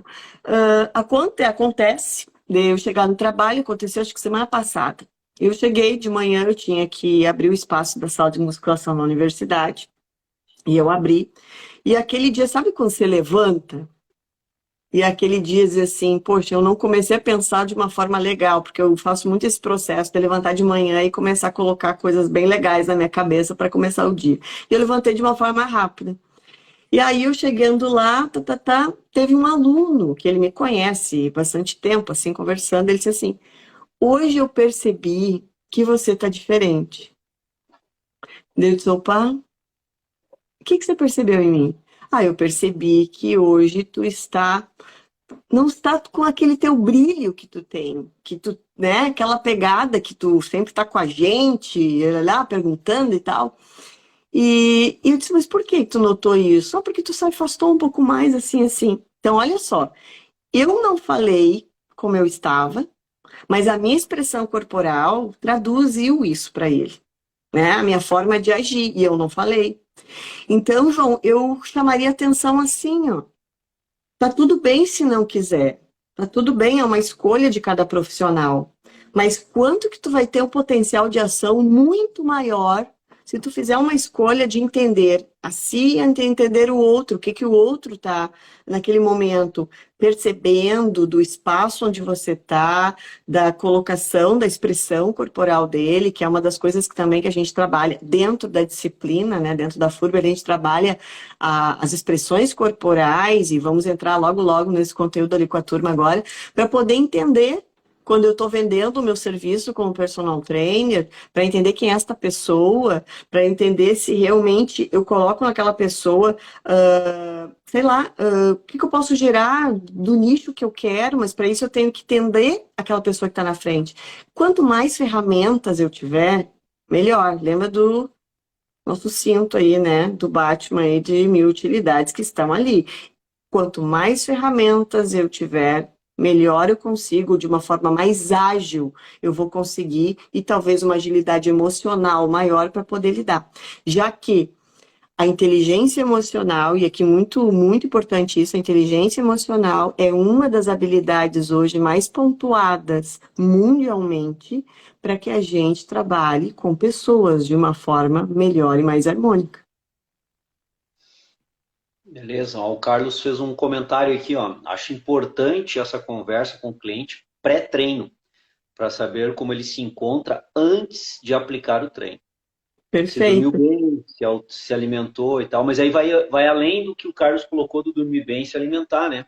acontece de eu chegar no trabalho, aconteceu acho que semana passada. Eu cheguei de manhã, eu tinha que abrir o espaço da sala de musculação na universidade, e eu abri. E aquele dia, sabe quando você levanta? E aquele dia diz assim, poxa, eu não comecei a pensar de uma forma legal, porque eu faço muito esse processo de levantar de manhã e começar a colocar coisas bem legais na minha cabeça para começar o dia. E eu levantei de uma forma rápida. E aí eu chegando lá, teve um aluno que ele me conhece bastante tempo, assim, conversando, ele disse assim, hoje eu percebi que você tá diferente. Eu disse, opa, o que você percebeu em mim? Ah, eu percebi que hoje não está com aquele teu brilho que tu tem, que tu, né, aquela pegada que tu sempre está com a gente, lá perguntando e tal. E eu disse, mas por que tu notou isso? Só porque tu se afastou um pouco mais, assim, assim. Então, olha só, eu não falei como eu estava, mas a minha expressão corporal traduziu isso para ele, né? A minha forma de agir, e eu não falei. Então, João, eu chamaria atenção assim, ó. Tá tudo bem se não quiser. Tá tudo bem, é uma escolha de cada profissional. Mas quanto que tu vai ter um potencial de ação muito maior se tu fizer uma escolha de entender a si e entender o outro, o que o outro tá naquele momento percebendo do espaço onde você tá, da colocação, da expressão corporal dele, que é uma das coisas que também que a gente trabalha dentro da disciplina, né, dentro da FURB, a gente trabalha as expressões corporais e vamos entrar logo nesse conteúdo ali com a turma agora, para poder entender quando eu estou vendendo o meu serviço como personal trainer, para entender quem é esta pessoa, para entender se realmente eu coloco naquela pessoa, sei lá, o que eu posso gerar do nicho que eu quero, mas para isso eu tenho que entender aquela pessoa que está na frente. Quanto mais ferramentas eu tiver, melhor. Lembra do nosso cinto aí, né, do Batman aí de 1000 utilidades que estão ali. Quanto mais ferramentas eu tiver, melhor eu consigo, de uma forma mais ágil, eu vou conseguir e talvez uma agilidade emocional maior para poder lidar. Já que a inteligência emocional, e aqui muito, muito importante isso, a inteligência emocional é uma das habilidades hoje mais pontuadas mundialmente para que a gente trabalhe com pessoas de uma forma melhor e mais harmônica. Beleza, ó, o Carlos fez um comentário aqui, ó. Acho importante essa conversa com o cliente pré-treino, para saber como ele se encontra antes de aplicar o treino. Se dormiu Perfeito. bem, se alimentou e tal, mas aí vai além do que o Carlos colocou do dormir bem e se alimentar, né?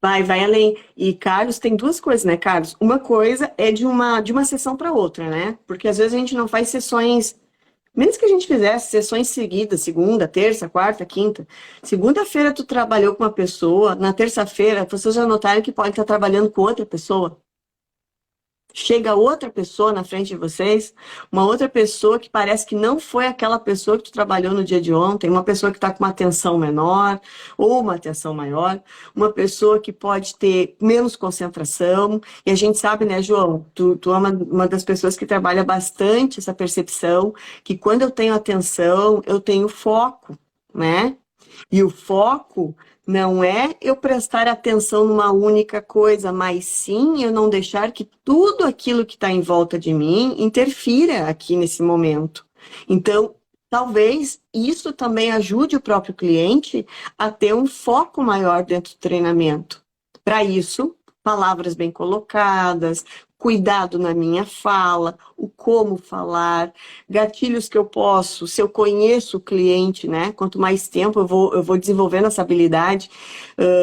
Vai além. E, Carlos, tem duas coisas, né, Carlos? Uma coisa é de uma sessão para outra, né? Porque às vezes a gente não faz sessões, mesmo que a gente fizesse sessões seguidas, segunda, terça, quarta, quinta. Segunda-feira tu trabalhou com uma pessoa, na terça-feira vocês já notaram que pode estar trabalhando com outra pessoa? Chega outra pessoa na frente de vocês, uma outra pessoa que parece que não foi aquela pessoa que tu trabalhou no dia de ontem, uma pessoa que está com uma atenção menor ou uma atenção maior, uma pessoa que pode ter menos concentração. E a gente sabe, né, João, tu é uma das pessoas que trabalha bastante essa percepção, que quando eu tenho atenção, eu tenho foco, né? E o foco não é eu prestar atenção numa única coisa, mas sim eu não deixar que tudo aquilo que está em volta de mim interfira aqui nesse momento. Então, talvez isso também ajude o próprio cliente a ter um foco maior dentro do treinamento. Para isso, palavras bem colocadas, cuidado na minha fala, o como falar, gatilhos que eu posso, se eu conheço o cliente, né? Quanto mais tempo eu vou desenvolvendo essa habilidade,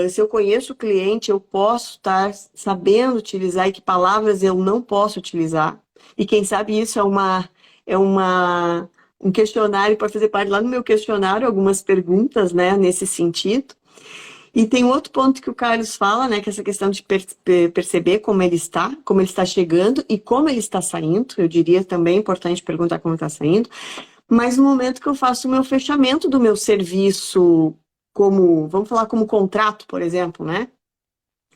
se eu conheço o cliente, eu posso estar sabendo utilizar e que palavras eu não posso utilizar. E quem sabe isso um questionário para fazer parte lá no meu questionário, algumas perguntas, né, nesse sentido. E tem outro ponto que o Carlos fala, né, que é essa questão de perceber como ele está chegando e como ele está saindo. Eu diria também importante perguntar como está saindo. Mas no momento que eu faço o meu fechamento do meu serviço, vamos falar como contrato, por exemplo, né?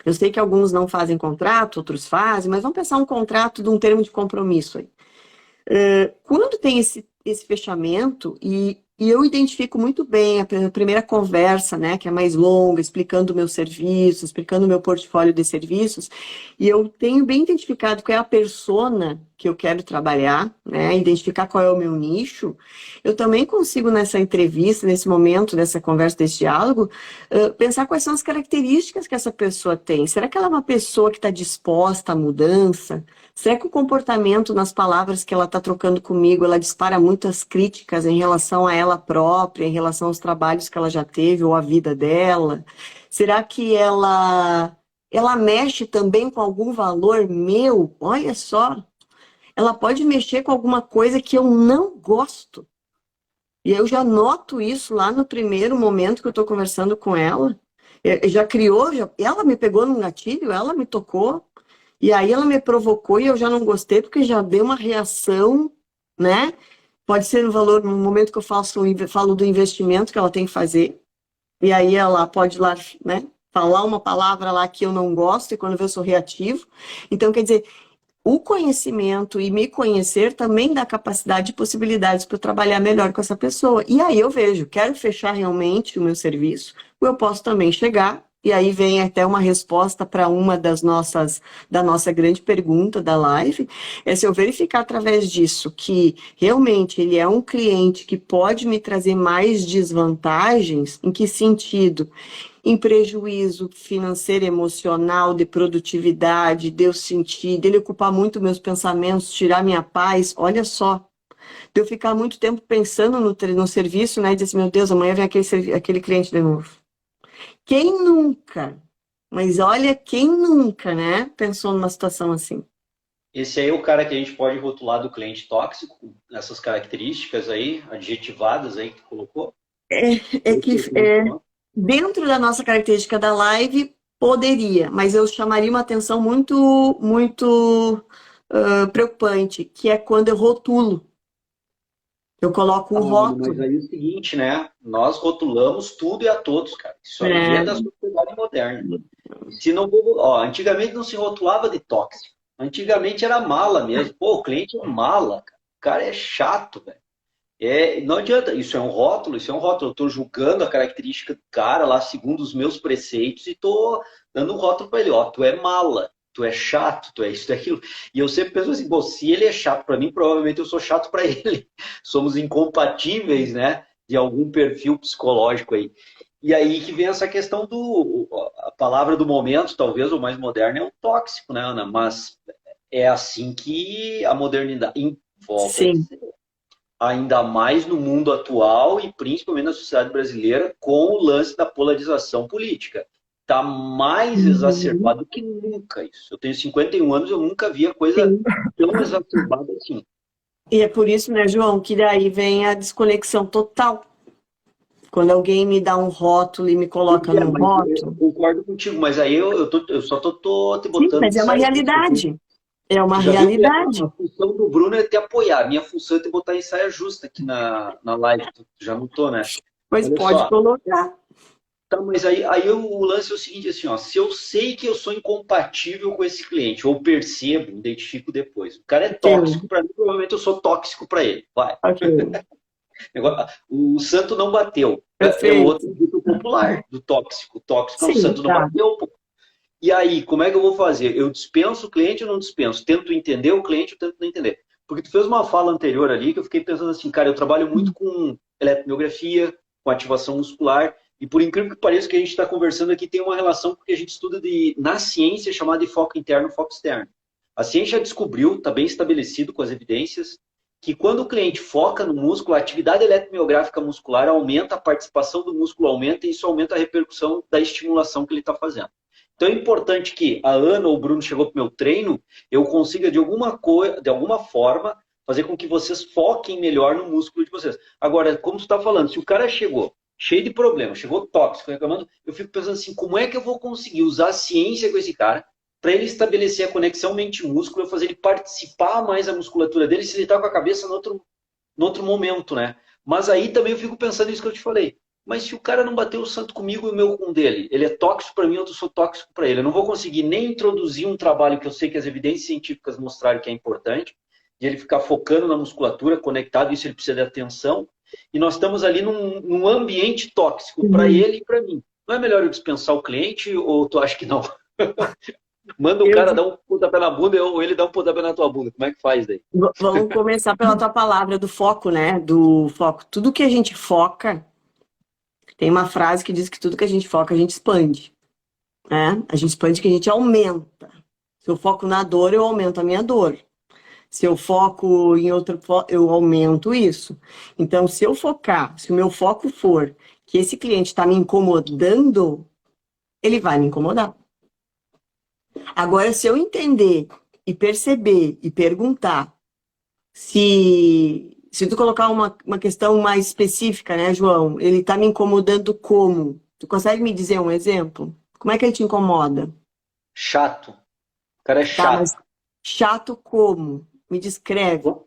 Eu sei que alguns não fazem contrato, outros fazem, mas vamos pensar um contrato de um termo de compromisso aí. Quando tem esse fechamento, e eu identifico muito bem a primeira conversa, né, que é mais longa, explicando o meu serviço, explicando o meu portfólio de serviços, e eu tenho bem identificado qual é a persona que eu quero trabalhar, né, identificar qual é o meu nicho, eu também consigo nessa entrevista, nesse momento, nessa conversa, desse diálogo, pensar quais são as características que essa pessoa tem. Será que ela é uma pessoa que está disposta à mudança? Será que o comportamento nas palavras que ela está trocando comigo, ela dispara muitas críticas em relação a ela própria, em relação aos trabalhos que ela já teve ou a vida dela? Será que ela mexe também com algum valor meu? Olha só, ela pode mexer com alguma coisa que eu não gosto. E eu já noto isso lá no primeiro momento que eu estou conversando com ela. Já criou, ela me pegou num gatilho, ela me tocou. E aí ela me provocou e eu já não gostei porque já deu uma reação, né? Pode ser no valor, no momento que eu falo do investimento que ela tem que fazer. E aí ela pode lá, né? Falar uma palavra lá que eu não gosto e quando eu sou reativo. Então, quer dizer, o conhecimento e me conhecer também dá capacidade e possibilidades para eu trabalhar melhor com essa pessoa. E aí eu vejo, quero fechar realmente o meu serviço, ou eu posso também chegar. E aí vem até uma resposta para uma da nossa grande pergunta da live, é se eu verificar através disso que realmente ele é um cliente que pode me trazer mais desvantagens, em que sentido? Em prejuízo financeiro, emocional, de produtividade, de eu sentir, dele ocupar muito meus pensamentos, tirar minha paz, olha só. De eu ficar muito tempo pensando no serviço, né, e dizer assim, meu Deus, amanhã vem aquele cliente de novo. Quem nunca, mas olha, quem nunca, né, pensou numa situação assim? Esse aí é o cara que a gente pode rotular do cliente tóxico, essas características aí, adjetivadas aí que tu colocou. É que dentro da nossa característica da live, poderia, mas eu chamaria uma atenção muito, muito preocupante, que é quando eu rotulo. Eu coloco um Mas rótulo. aí é o seguinte, né? Nós rotulamos tudo e a todos, cara. Isso aí é É, da sociedade moderna. Se não, ó, antigamente não se rotulava de tóxico. Antigamente era mala mesmo. Pô, o cliente é mala, cara. O cara é chato, velho. Não adianta, isso é um rótulo, isso é um rótulo. Eu estou julgando a característica do cara lá segundo os meus preceitos e estou dando um rótulo para ele. Ó, tu é mala, tu é chato, tu é isso, tu é aquilo. E eu sempre penso assim, bom, se ele é chato para mim, provavelmente eu sou chato para ele. Somos incompatíveis, né? De algum perfil psicológico aí. E aí que vem essa questão a palavra do momento, talvez, ou mais moderna, é o tóxico, né, Ana? Mas é assim que a modernidade volta a Sim. dizer. Ainda mais no mundo atual e principalmente na sociedade brasileira, com o lance da polarização política. Está mais Uhum. exacerbado que nunca isso. Eu tenho 51 anos, eu nunca vi a coisa Sim. tão exacerbada assim. E é por isso, né, João, que daí vem a desconexão total. Quando alguém me dá um rótulo e me coloca num Mas eu rótulo. concordo contigo, mas aí eu só tô te Sim, botando mas de é uma saia justa. realidade. É uma Tu já viu que a realidade. função do Bruno é te apoiar. A minha função é te botar em saia justa aqui na live. Tu já notou, né? Pois Olha pode só. colocar. Tá, mas aí o lance é o seguinte, assim, ó, se eu sei que eu sou incompatível com esse cliente, ou percebo, identifico depois. O cara é Ok, tóxico para mim, provavelmente eu sou tóxico para ele. Vai. ok. O santo não bateu. É Perfeito. outro dito popular do tóxico. O tóxico é o Sim, santo não tá. bateu, pô. E aí, como é que eu vou fazer? Eu dispenso o cliente ou não dispenso? Tento entender o cliente ou tento não entender? Porque tu fez uma fala anterior ali que eu fiquei pensando assim, cara, eu trabalho muito com eletromiografia, com ativação muscular, e por incrível que pareça, o que a gente está conversando aqui tem uma relação com o que a gente estuda na ciência chamada de foco interno e foco externo. A ciência já descobriu, está bem estabelecido com as evidências, que quando o cliente foca no músculo, a atividade eletromiográfica muscular aumenta, a participação do músculo aumenta, e isso aumenta a repercussão da estimulação que ele está fazendo. Então é importante que a Ana ou o Bruno chegou para o meu treino, eu consiga de alguma forma fazer com que vocês foquem melhor no músculo de vocês. Agora, como tu está falando, se o cara chegou cheio de problemas, chegou tóxico, reclamando, eu fico pensando assim, como é que eu vou conseguir usar a ciência com esse cara para ele estabelecer a conexão mente-músculo, eu fazer ele participar mais da musculatura dele, se ele está com a cabeça no outro momento, né? Mas aí também eu fico pensando nisso que eu te falei. Mas se o cara não bateu o santo comigo e o meu com o dele, ele é tóxico para mim, eu sou tóxico para ele. Eu não vou conseguir nem introduzir um trabalho que eu sei que as evidências científicas mostraram que é importante, de ele ficar focando na musculatura, conectado, isso ele precisa de atenção. E nós estamos ali num ambiente tóxico para Uhum. ele e para mim. Não é melhor eu dispensar o cliente ou tu acha que não? Manda o Eu, cara dar um pontapé na bunda ou ele dá um pontapé na tua bunda. Como é que faz daí? vamos começar pela tua palavra do foco, né? Do foco. Tudo que a gente foca, tem uma frase que diz que tudo que a gente foca, a gente expande. Né? A gente expande que a gente aumenta. Se eu foco na dor, eu aumento a minha dor. Se eu foco em outro, eu aumento isso. Então, se eu focar, se o meu foco for que esse cliente está me incomodando, ele vai me incomodar. Agora, se eu entender e perceber e perguntar se tu colocar uma questão mais específica, né, João? Ele está me incomodando como? Tu consegue me dizer um exemplo? Como é que ele te incomoda? Chato. O cara é Tá, mas chato. chato como? Me descreve. O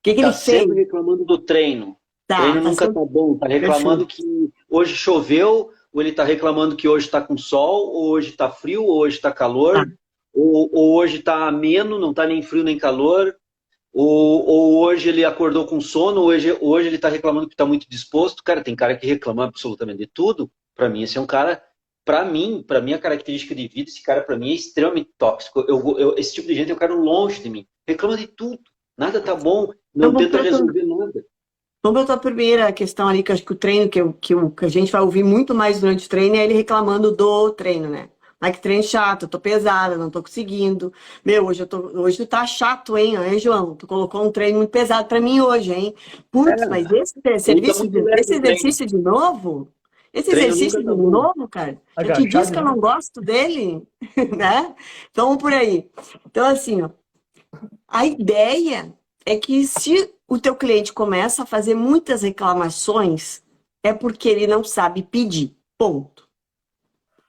que ele Tá fez? sempre reclamando do treino. O Tá, treino tá nunca sendo tá bom. Tá reclamando perfeito. que hoje choveu, ou ele tá reclamando que hoje tá com sol, ou hoje tá frio, ou hoje tá Tá. calor, ou hoje tá ameno, não tá nem frio nem calor, ou hoje ele acordou com sono, hoje ele tá reclamando que tá muito disposto. Cara, tem cara que reclama absolutamente de tudo. Pra mim, esse é um cara. Pra minha característica de vida, esse cara pra mim é extremamente tóxico. Esse tipo de gente eu quero longe de mim. Reclama de tudo. Nada tá bom, Então, não tenta resolver nada. vamos para a primeira questão ali, que eu acho que o treino, que a gente vai ouvir muito mais durante o treino, é ele reclamando do treino, né? Ai, que treino chato, eu tô pesada, não tô conseguindo. Meu, hoje tu tá chato, hein, João? Tu colocou um treino muito pesado para mim hoje, hein? Putz, mas Ou tá muito leve esse o treino. exercício de novo? O Esse treino nunca exercício tá de bom. novo, cara? Eu te Agachar disse de que eu não novo. gosto dele, né? Então, vamos por aí. Então, assim, ó, a ideia é que se o teu cliente começa a fazer muitas reclamações, é porque ele não sabe pedir. Ponto.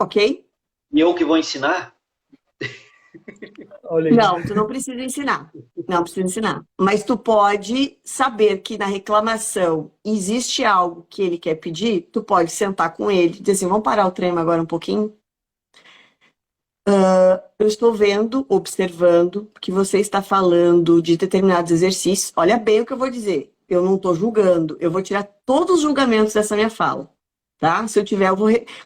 Ok? E eu que vou ensinar? Olha aí. Não, tu não precisa ensinar. Não precisa ensinar. Mas tu pode saber que na reclamação existe algo que ele quer pedir, tu pode sentar com ele e dizer assim, vamos parar o treino agora um pouquinho? Eu estou vendo, observando que você está falando de determinados exercícios. Olha bem o que eu vou dizer. Eu não estou julgando. Eu vou tirar todos os julgamentos dessa minha fala. Tá? Se eu tiver,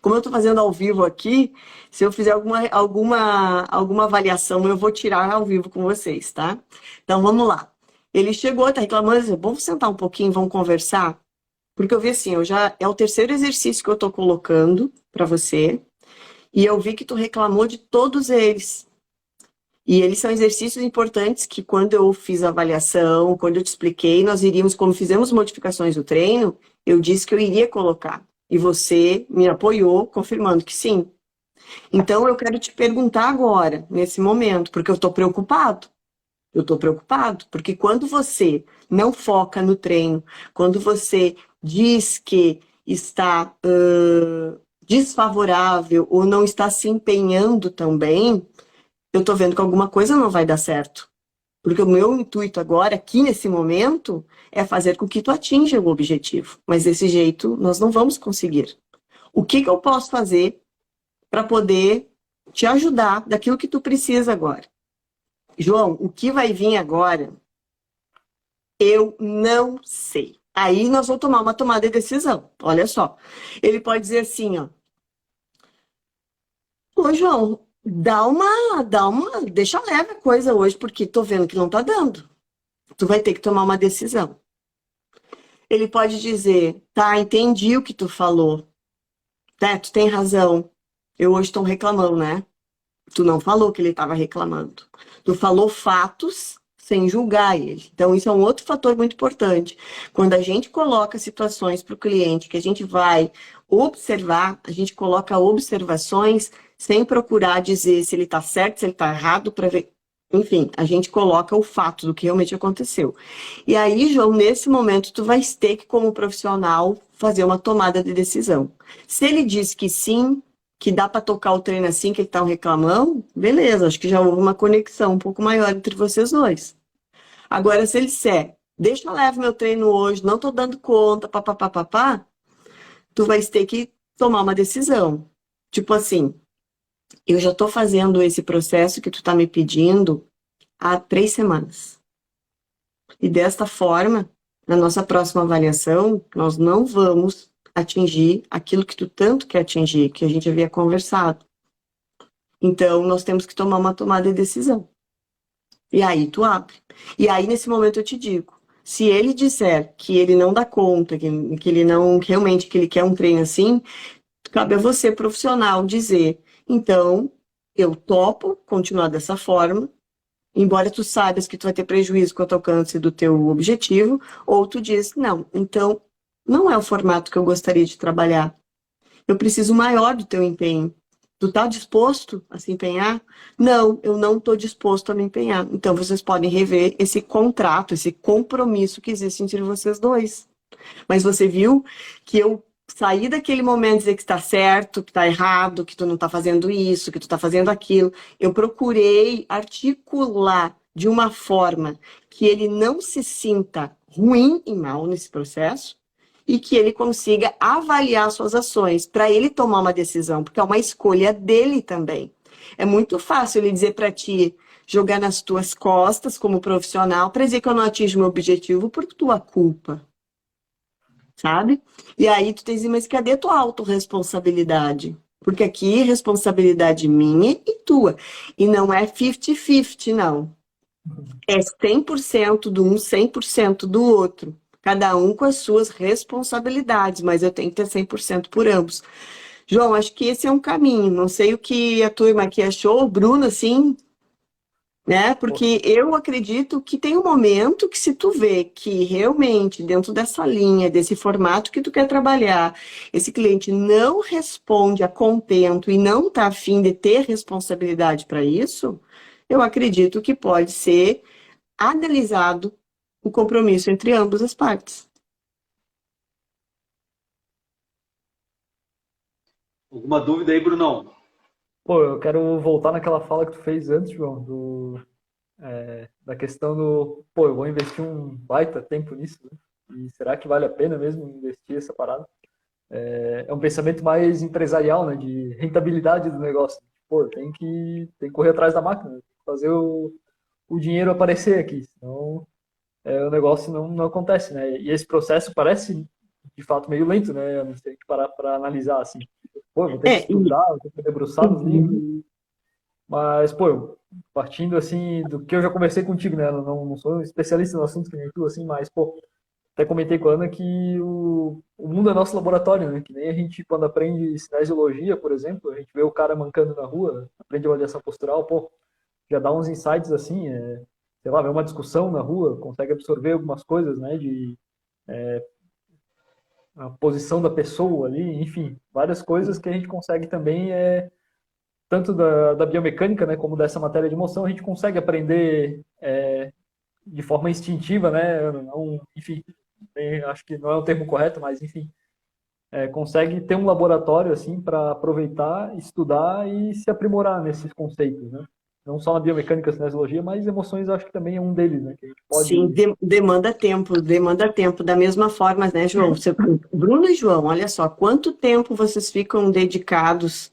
como eu estou fazendo ao vivo aqui, se eu fizer alguma avaliação, eu vou tirar ao vivo com vocês, tá? Então vamos lá. Ele chegou, está reclamando, vamos sentar um pouquinho, vamos conversar. Porque eu vi assim, é o terceiro exercício que eu tô colocando para você, e eu vi que tu reclamou de todos eles. E eles são exercícios importantes que quando eu fiz a avaliação, quando eu te expliquei, nós iríamos, como fizemos modificações no treino, eu disse que eu iria colocar. E você me apoiou, confirmando que sim. Então eu quero te perguntar agora, nesse momento, porque eu estou preocupado. Eu estou preocupado, porque quando você não foca no treino, quando você diz que está desfavorável ou não está se empenhando tão bem, eu estou vendo que alguma coisa não vai dar certo. Porque o meu intuito agora, aqui nesse momento, é fazer com que tu atinja o objetivo. Mas desse jeito, nós não vamos conseguir. O que eu posso fazer para poder te ajudar daquilo que tu precisa agora? João, o que vai vir agora, eu não sei. Aí nós vamos tomar uma tomada de decisão. Olha só. Ele pode dizer assim, ó. Ô, João, deixa leve a coisa hoje, porque tô vendo que não tá dando. Tu vai ter que tomar uma decisão. Ele pode dizer, tá, entendi o que tu falou. Tá, tu tem razão. Eu hoje estou reclamando, né? Tu não falou que ele estava reclamando. Tu falou fatos sem julgar ele. Então, isso é um outro fator muito importante. Quando a gente coloca situações para o cliente que a gente vai observar, a gente coloca observações sem procurar dizer se ele está certo, se ele está errado, para ver. Enfim, a gente coloca o fato do que realmente aconteceu. E aí, João, nesse momento, tu vai ter que, como profissional, fazer uma tomada de decisão. Se ele diz que sim, que dá para tocar o treino assim que ele tá reclamando, beleza, acho que já houve uma conexão um pouco maior entre vocês dois. Agora, se ele disser, deixa eu levar meu treino hoje, não tô dando conta, papapá, tu vai ter que tomar uma decisão. Tipo assim, eu já tô fazendo esse processo que tu tá me pedindo há 3 semanas. E desta forma, na nossa próxima avaliação, nós não vamos atingir aquilo que tu tanto quer atingir, que a gente havia conversado. Então, nós temos que tomar uma tomada de decisão. E aí tu abre. E aí, nesse momento, eu te digo, se ele disser que ele não dá conta, que ele não, realmente, que ele quer um treino assim, cabe a você, profissional, dizer, então, eu topo continuar dessa forma, embora tu saibas que tu vai ter prejuízo quanto ao alcance do teu objetivo, ou tu diz, não, então, não é o formato que eu gostaria de trabalhar. Eu preciso maior do teu empenho. Tu tá disposto a se empenhar? Não, eu não estou disposto a me empenhar. Então, vocês podem rever esse contrato, esse compromisso que existe entre vocês dois. Mas você viu que eu saí daquele momento dizer que está certo, que está errado, que tu não está fazendo isso, que tu está fazendo aquilo. Eu procurei articular de uma forma que ele não se sinta ruim e mal nesse processo e que ele consiga avaliar suas ações para ele tomar uma decisão, porque é uma escolha dele também. É muito fácil ele dizer para ti, jogar nas tuas costas como profissional para dizer que eu não atingo meu objetivo por tua culpa. Sabe? E aí tu tens, mas cadê a tua autorresponsabilidade? Porque aqui responsabilidade minha e tua. E não é 50-50, não. É 100% do um, 100% do outro. Cada um com as suas responsabilidades, mas eu tenho que ter 100% por ambos. João, acho que esse é um caminho. Não sei o que a turma aqui achou, Bruno, assim, né? Porque eu acredito que tem um momento que se tu vê que realmente dentro dessa linha, desse formato que tu quer trabalhar, esse cliente não responde a contento e não está afim de ter responsabilidade para isso, eu acredito que pode ser analisado o compromisso entre ambas as partes. Alguma dúvida aí, Brunão? Pô, eu quero voltar naquela fala que tu fez antes, João, da questão do, pô, eu vou investir um baita tempo nisso, né? E será que vale a pena mesmo investir essa parada? É um pensamento mais empresarial, né? De rentabilidade do negócio. Pô, tem que correr atrás da máquina, tem que fazer o dinheiro aparecer aqui, senão o negócio não acontece, né? E esse processo parece, de fato, meio lento, né? A gente tem que parar para analisar, assim. Pô, eu vou ter que estudar, vou ter que debruçar nos livros. Mas, pô, partindo, assim, do que eu já conversei contigo, né? Eu não sou um especialista no assunto que nem tu, assim, mas, pô, até comentei com a Ana que o mundo é nosso laboratório, né? Que nem a gente, quando aprende cinesiologia, por exemplo, a gente vê o cara mancando na rua, aprende avaliação postural, pô, já dá uns insights assim, sei lá, vê uma discussão na rua, consegue absorver algumas coisas, né? De a posição da pessoa ali, enfim, várias coisas que a gente consegue também, tanto da biomecânica, né, como dessa matéria de moção, a gente consegue aprender de forma instintiva, né, não, enfim, acho que não é o termo correto, mas enfim, consegue ter um laboratório assim para aproveitar, estudar e se aprimorar nesses conceitos, né? Não só na biomecânica, cinesiologia, mas emoções acho que também é um deles, né? Que a gente Sim, pode. demanda tempo, demanda tempo. Da mesma forma, né, João? Bruno e João, olha só, quanto tempo vocês ficam dedicados,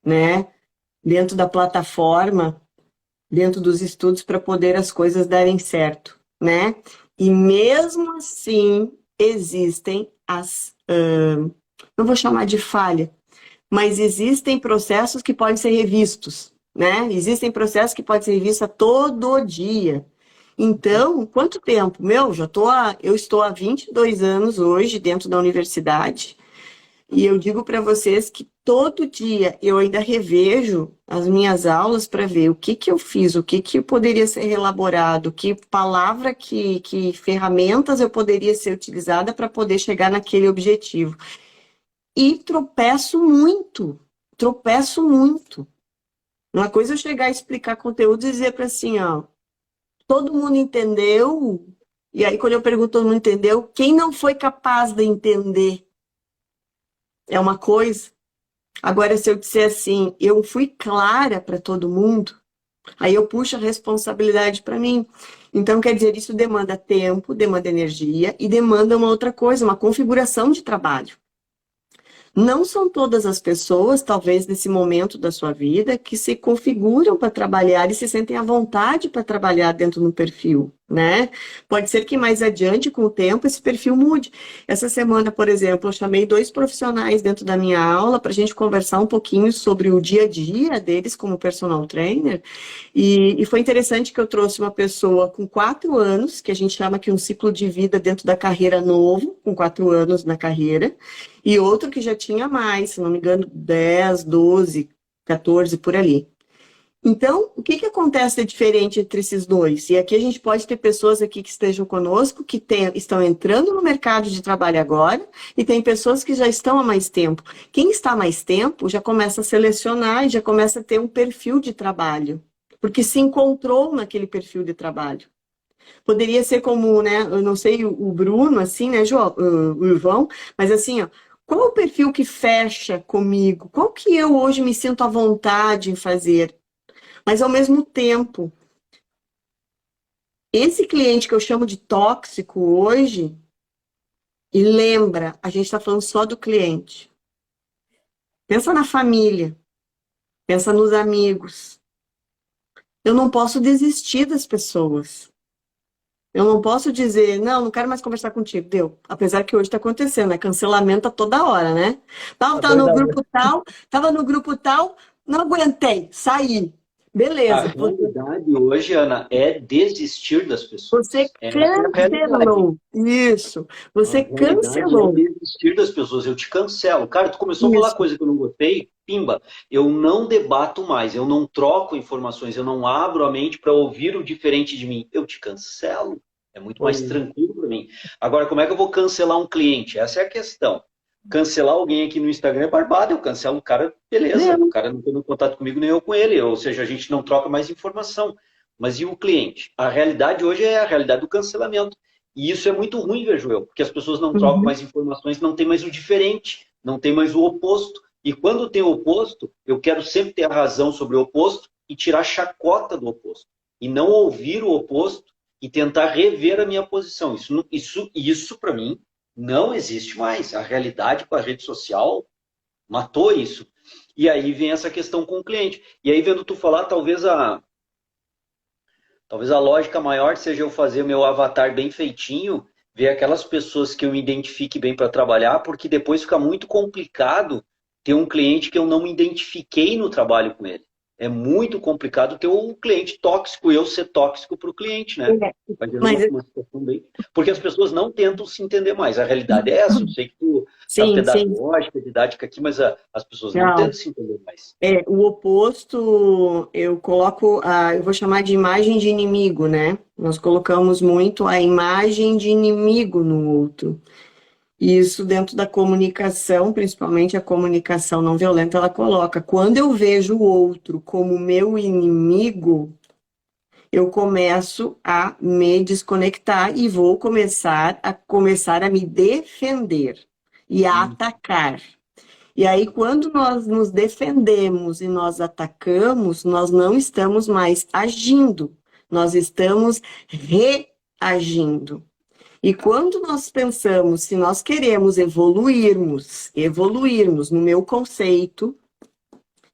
né, dentro da plataforma, dentro dos estudos para poder as coisas darem certo, né? E mesmo assim existem não vou chamar de falha, mas existem processos que podem ser revistos, né? Existem processos que podem ser revistos a todo dia. Então, quanto tempo? Eu estou há 22 anos hoje dentro da universidade e eu digo para vocês que todo dia eu ainda revejo as minhas aulas para ver o que eu fiz, o que poderia ser reelaborado, que palavra, que ferramentas eu poderia ser utilizada para poder chegar naquele objetivo. E tropeço muito, tropeço muito. Uma coisa é eu chegar a explicar conteúdo e dizer para assim, ó, todo mundo entendeu? E aí quando eu pergunto todo mundo entendeu, quem não foi capaz de entender é uma coisa. Agora, se eu disser assim, eu fui clara para todo mundo, aí eu puxo a responsabilidade para mim. Então, quer dizer, isso demanda tempo, demanda energia e demanda uma outra coisa, uma configuração de trabalho. Não são todas as pessoas, talvez nesse momento da sua vida, que se configuram para trabalhar e se sentem à vontade para trabalhar dentro do perfil, né? Pode ser que mais adiante, com o tempo, esse perfil mude. Essa semana, por exemplo, eu chamei 2 profissionais dentro da minha aula para a gente conversar um pouquinho sobre o dia a dia deles como personal trainer. E foi interessante que eu trouxe uma pessoa com 4 anos, que a gente chama aqui um ciclo de vida dentro da carreira novo, com 4 anos na carreira, e outro que já tinha mais, se não me engano, 10, 12, 14, por ali. Então, o que acontece de diferente entre esses dois? E aqui a gente pode ter pessoas aqui que estejam conosco, que estão entrando no mercado de trabalho agora, e tem pessoas que já estão há mais tempo. Quem está há mais tempo já começa a selecionar e já começa a ter um perfil de trabalho, porque se encontrou naquele perfil de trabalho. Poderia ser como, né, eu não sei o Bruno, assim, né, João, o Ivan, mas assim, ó, qual é o perfil que fecha comigo? Qual que eu hoje me sinto à vontade em fazer? Mas, ao mesmo tempo, esse cliente que eu chamo de tóxico hoje, e lembra, a gente está falando só do cliente. Pensa na família, pensa nos amigos. Eu não posso desistir das pessoas. Eu não posso dizer, não quero mais conversar contigo, deu. Apesar que hoje está acontecendo, né? Cancelamento a toda hora, né? Tava no grupo tal, não aguentei, saí. A Beleza. realidade hoje, Ana, é desistir das pessoas. Você É a realidade. cancelou. Isso. Você A realidade cancelou. é desistir das pessoas. Eu te cancelo. Cara, tu começou a falar Isso. coisa que eu não gostei, pimba. Eu não debato mais, eu não troco informações, eu não abro a mente para ouvir o diferente de mim. Eu te cancelo. É muito mais tranquilo para mim. Agora, como é que eu vou cancelar um cliente? Essa é a questão. Cancelar alguém aqui no Instagram é barbado. Eu cancelo o cara, beleza. O cara não tem contato comigo, nem eu com ele. Ou seja, a gente não troca mais informação. Mas e o cliente? A realidade hoje é a realidade do cancelamento. E isso é muito ruim, vejo eu, porque as pessoas não trocam mais informações, não tem mais o diferente, não tem mais o oposto. E quando tem o oposto, eu quero sempre ter a razão sobre o oposto e tirar a chacota do oposto. E não ouvir o oposto e tentar rever a minha posição. Isso para mim, não existe mais. A realidade com a rede social matou isso. E aí vem essa questão com o cliente. E aí, vendo tu falar, talvez a lógica maior seja eu fazer meu avatar bem feitinho, ver aquelas pessoas que eu me identifique bem para trabalhar, porque depois fica muito complicado ter um cliente que eu não me identifiquei no trabalho com ele. é muito complicado ter um cliente tóxico, eu ser tóxico para o cliente, né? Vai ter uma situação bem... Porque as pessoas não tentam se entender mais. A realidade é essa. Eu sei que tu tá Sim, sim. pedagógica, didática aqui, mas as pessoas não Não. tentam se entender mais. O oposto, eu coloco, eu vou chamar de imagem de inimigo, né? Nós colocamos muito a imagem de inimigo no outro. E isso dentro da comunicação, principalmente a comunicação não violenta, ela coloca, quando eu vejo o outro como meu inimigo, eu começo a me desconectar e vou começar a me defender e a atacar. E aí, quando nós nos defendemos e nós atacamos, nós não estamos mais agindo, nós estamos reagindo. E quando nós pensamos, se nós queremos evoluirmos no meu conceito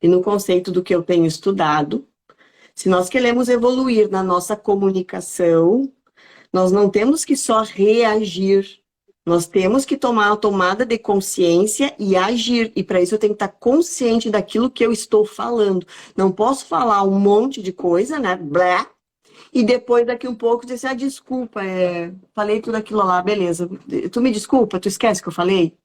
e no conceito do que eu tenho estudado, se nós queremos evoluir na nossa comunicação, nós não temos que só reagir, nós temos que tomar a tomada de consciência e agir. E para isso eu tenho que estar consciente daquilo que eu estou falando. Não posso falar um monte de coisa, né? Blá. E depois, daqui um pouco, dizer, desculpa, falei tudo aquilo lá, beleza. Tu me desculpa, tu esquece que eu falei?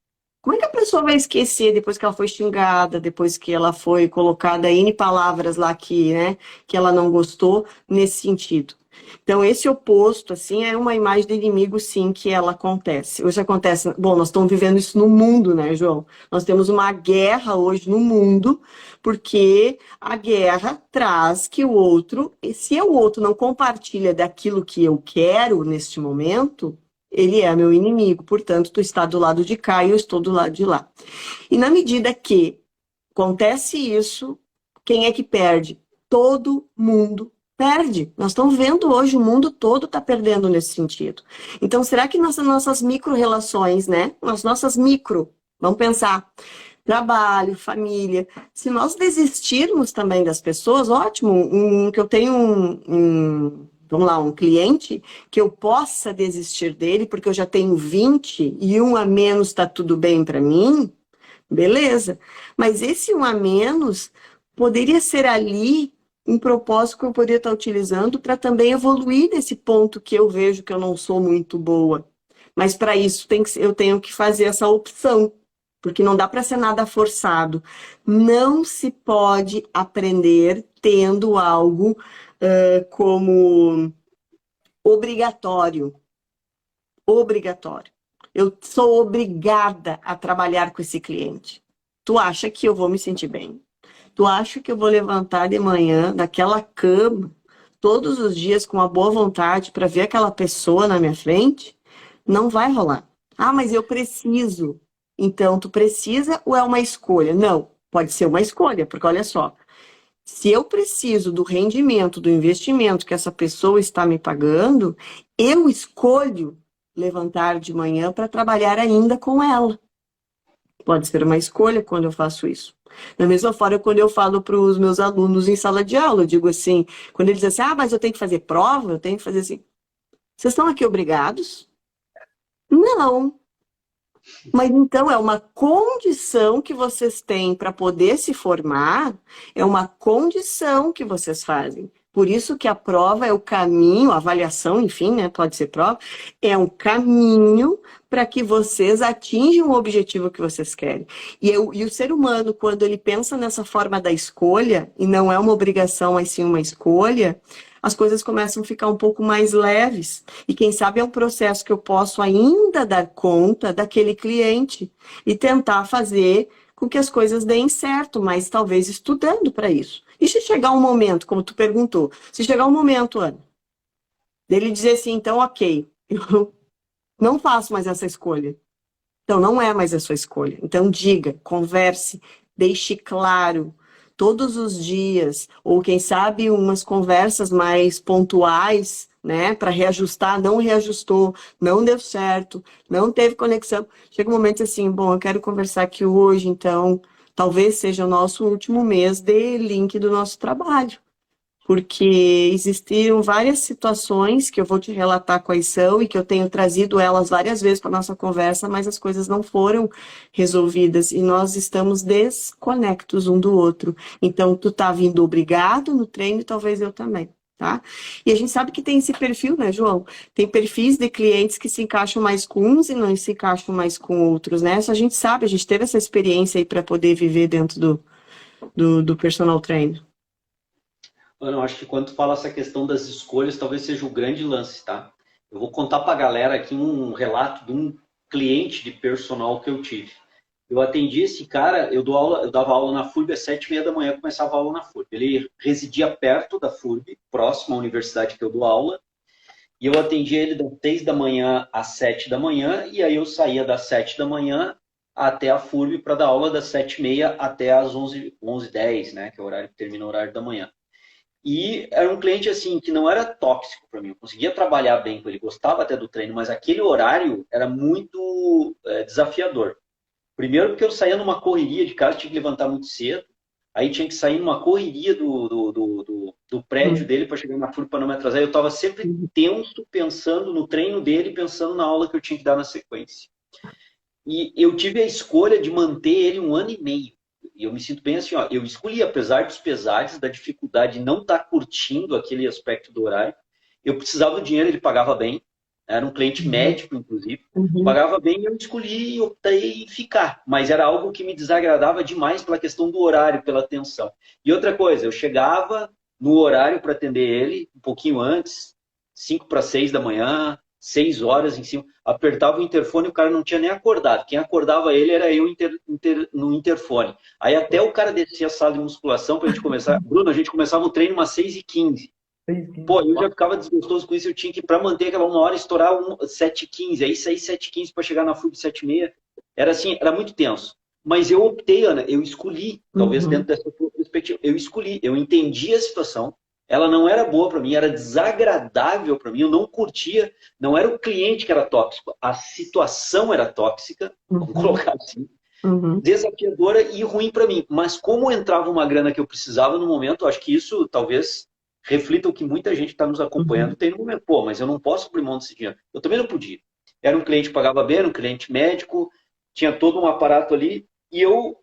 Como é que a pessoa vai esquecer depois que ela foi xingada, depois que ela foi colocada N palavras lá que ela não gostou, nesse sentido? Então, esse oposto, assim, é uma imagem de inimigo, sim, que ela acontece. Hoje acontece... Bom, nós estamos vivendo isso no mundo, né, João? Nós temos uma guerra hoje no mundo, porque a guerra traz que o outro... Se o outro não compartilha daquilo que eu quero neste momento, ele é meu inimigo. Portanto, tu está do lado de cá e eu estou do lado de lá. E na medida que acontece isso, quem é que perde? Todo mundo perde. Nós estamos vendo hoje, o mundo todo está perdendo nesse sentido. Então, será que nossas micro-relações, né? As nossas vamos pensar, trabalho, família, se nós desistirmos também das pessoas, ótimo, que eu tenho vamos lá, um cliente que eu possa desistir dele, porque eu já tenho 20 e um a menos está tudo bem para mim, beleza. Mas esse um a menos poderia ser ali um propósito que eu poderia estar utilizando para também evoluir nesse ponto que eu vejo que eu não sou muito boa. Mas para isso eu tenho que fazer essa opção, porque não dá para ser nada forçado. Não se pode aprender tendo algo como obrigatório. Obrigatório. Eu sou obrigada a trabalhar com esse cliente. Tu acha que eu vou me sentir bem? Tu acha que eu vou levantar de manhã daquela cama todos os dias com uma boa vontade para ver aquela pessoa na minha frente? Não vai rolar. Ah, mas eu preciso. Então, tu precisa ou é uma escolha? Não, pode ser uma escolha, porque olha só, se eu preciso do rendimento, do investimento que essa pessoa está me pagando, eu escolho levantar de manhã para trabalhar ainda com ela. Pode ser uma escolha quando eu faço isso. Da mesma forma, quando eu falo para os meus alunos em sala de aula, eu digo assim, quando eles dizem assim, mas eu tenho que fazer prova, eu tenho que fazer assim. Vocês estão aqui obrigados? Não. Mas então é uma condição que vocês têm para poder se formar, é uma condição que vocês fazem. Por isso que a prova é o caminho, a avaliação, enfim, né, pode ser prova, é um caminho para que vocês atinjam o objetivo que vocês querem. E o ser humano, quando ele pensa nessa forma da escolha, e não é uma obrigação, mas sim uma escolha, as coisas começam a ficar um pouco mais leves. E quem sabe é um processo que eu posso ainda dar conta daquele cliente e tentar fazer com que as coisas deem certo, mas talvez estudando para isso. E se chegar um momento, como tu perguntou, se chegar um momento, Ana, dele dizer assim, então, ok, eu não faço mais essa escolha. Então, não é mais a sua escolha. Então, diga, converse, deixe claro, todos os dias, ou quem sabe umas conversas mais pontuais, né, para reajustar, não reajustou, não deu certo, não teve conexão. Chega um momento assim, bom, eu quero conversar aqui hoje, então, talvez seja o nosso último mês de link do nosso trabalho. porque existiram várias situações que eu vou te relatar quais são e que eu tenho trazido elas várias vezes para nossa conversa, mas as coisas não foram resolvidas e nós estamos desconectos um do outro. Então, tu tá vindo obrigado no treino e talvez eu também. Tá? E a gente sabe que tem esse perfil, né, João? Tem perfis de clientes que se encaixam mais com uns e não se encaixam mais com outros, né? Isso a gente sabe, a gente teve essa experiência aí para poder viver dentro do personal trainer. Mano, eu acho que quando tu fala essa questão das escolhas, talvez seja o grande lance, tá? Eu vou contar pra galera aqui um relato de um cliente de personal que eu tive. Eu atendi esse cara, eu dava aula na FURB às 7h30 da manhã, começava a aula na FURB. Ele residia perto da FURB, próximo à universidade que eu dou aula, e eu atendia ele das 6 da manhã às 7 da manhã, e aí eu saía das 7 da manhã até a FURB para dar aula das 7h30 até às 11h10, né, que é o horário que termina o horário da manhã. E era um cliente assim que não era tóxico para mim, eu conseguia trabalhar bem com ele, gostava até do treino, mas aquele horário era muito desafiador. Primeiro porque eu saía numa correria de casa, tinha que levantar muito cedo, aí tinha que sair numa correria do prédio dele para chegar na FURB para não me atrasar. Eu estava sempre tenso, pensando no treino dele, pensando na aula que eu tinha que dar na sequência. E eu tive a escolha de manter ele 1 ano e meio. E eu me sinto bem assim, ó, eu escolhi, apesar dos pesares, da dificuldade de não estar curtindo aquele aspecto do horário, eu precisava do dinheiro, ele pagava bem, era um cliente médico, inclusive, pagava bem e eu escolhi e optei em ficar. Mas era algo que me desagradava demais pela questão do horário, pela atenção. E outra coisa, eu chegava no horário para atender ele, um pouquinho antes, 5 para 6 da manhã, 6 horas em cima, apertava o interfone e o cara não tinha nem acordado. Quem acordava ele era eu no interfone. Aí até o cara descia a sala de musculação para a gente começar. Bruno, a gente começava o treino umas 6h15. Pô, eu já ficava desgostoso com isso, eu tinha que, para manter aquela 1 hora, estourar 7h15, aí sair 7h15 para chegar na FURB 7h30. Era assim, era muito tenso. Mas eu optei, Ana, eu escolhi, talvez dentro dessa tua perspectiva, eu escolhi, eu entendi a situação, ela não era boa para mim, era desagradável para mim, eu não curtia, não era o cliente que era tóxico, a situação era tóxica, vamos colocar assim, desafiadora e ruim para mim. Mas como entrava uma grana que eu precisava no momento, acho que isso talvez reflita o que muita gente está nos acompanhando tem no momento. Pô, mas eu não posso abrir mão desse dinheiro. Eu também não podia. Era um cliente que pagava bem, era um cliente médico, tinha todo um aparato ali, e eu,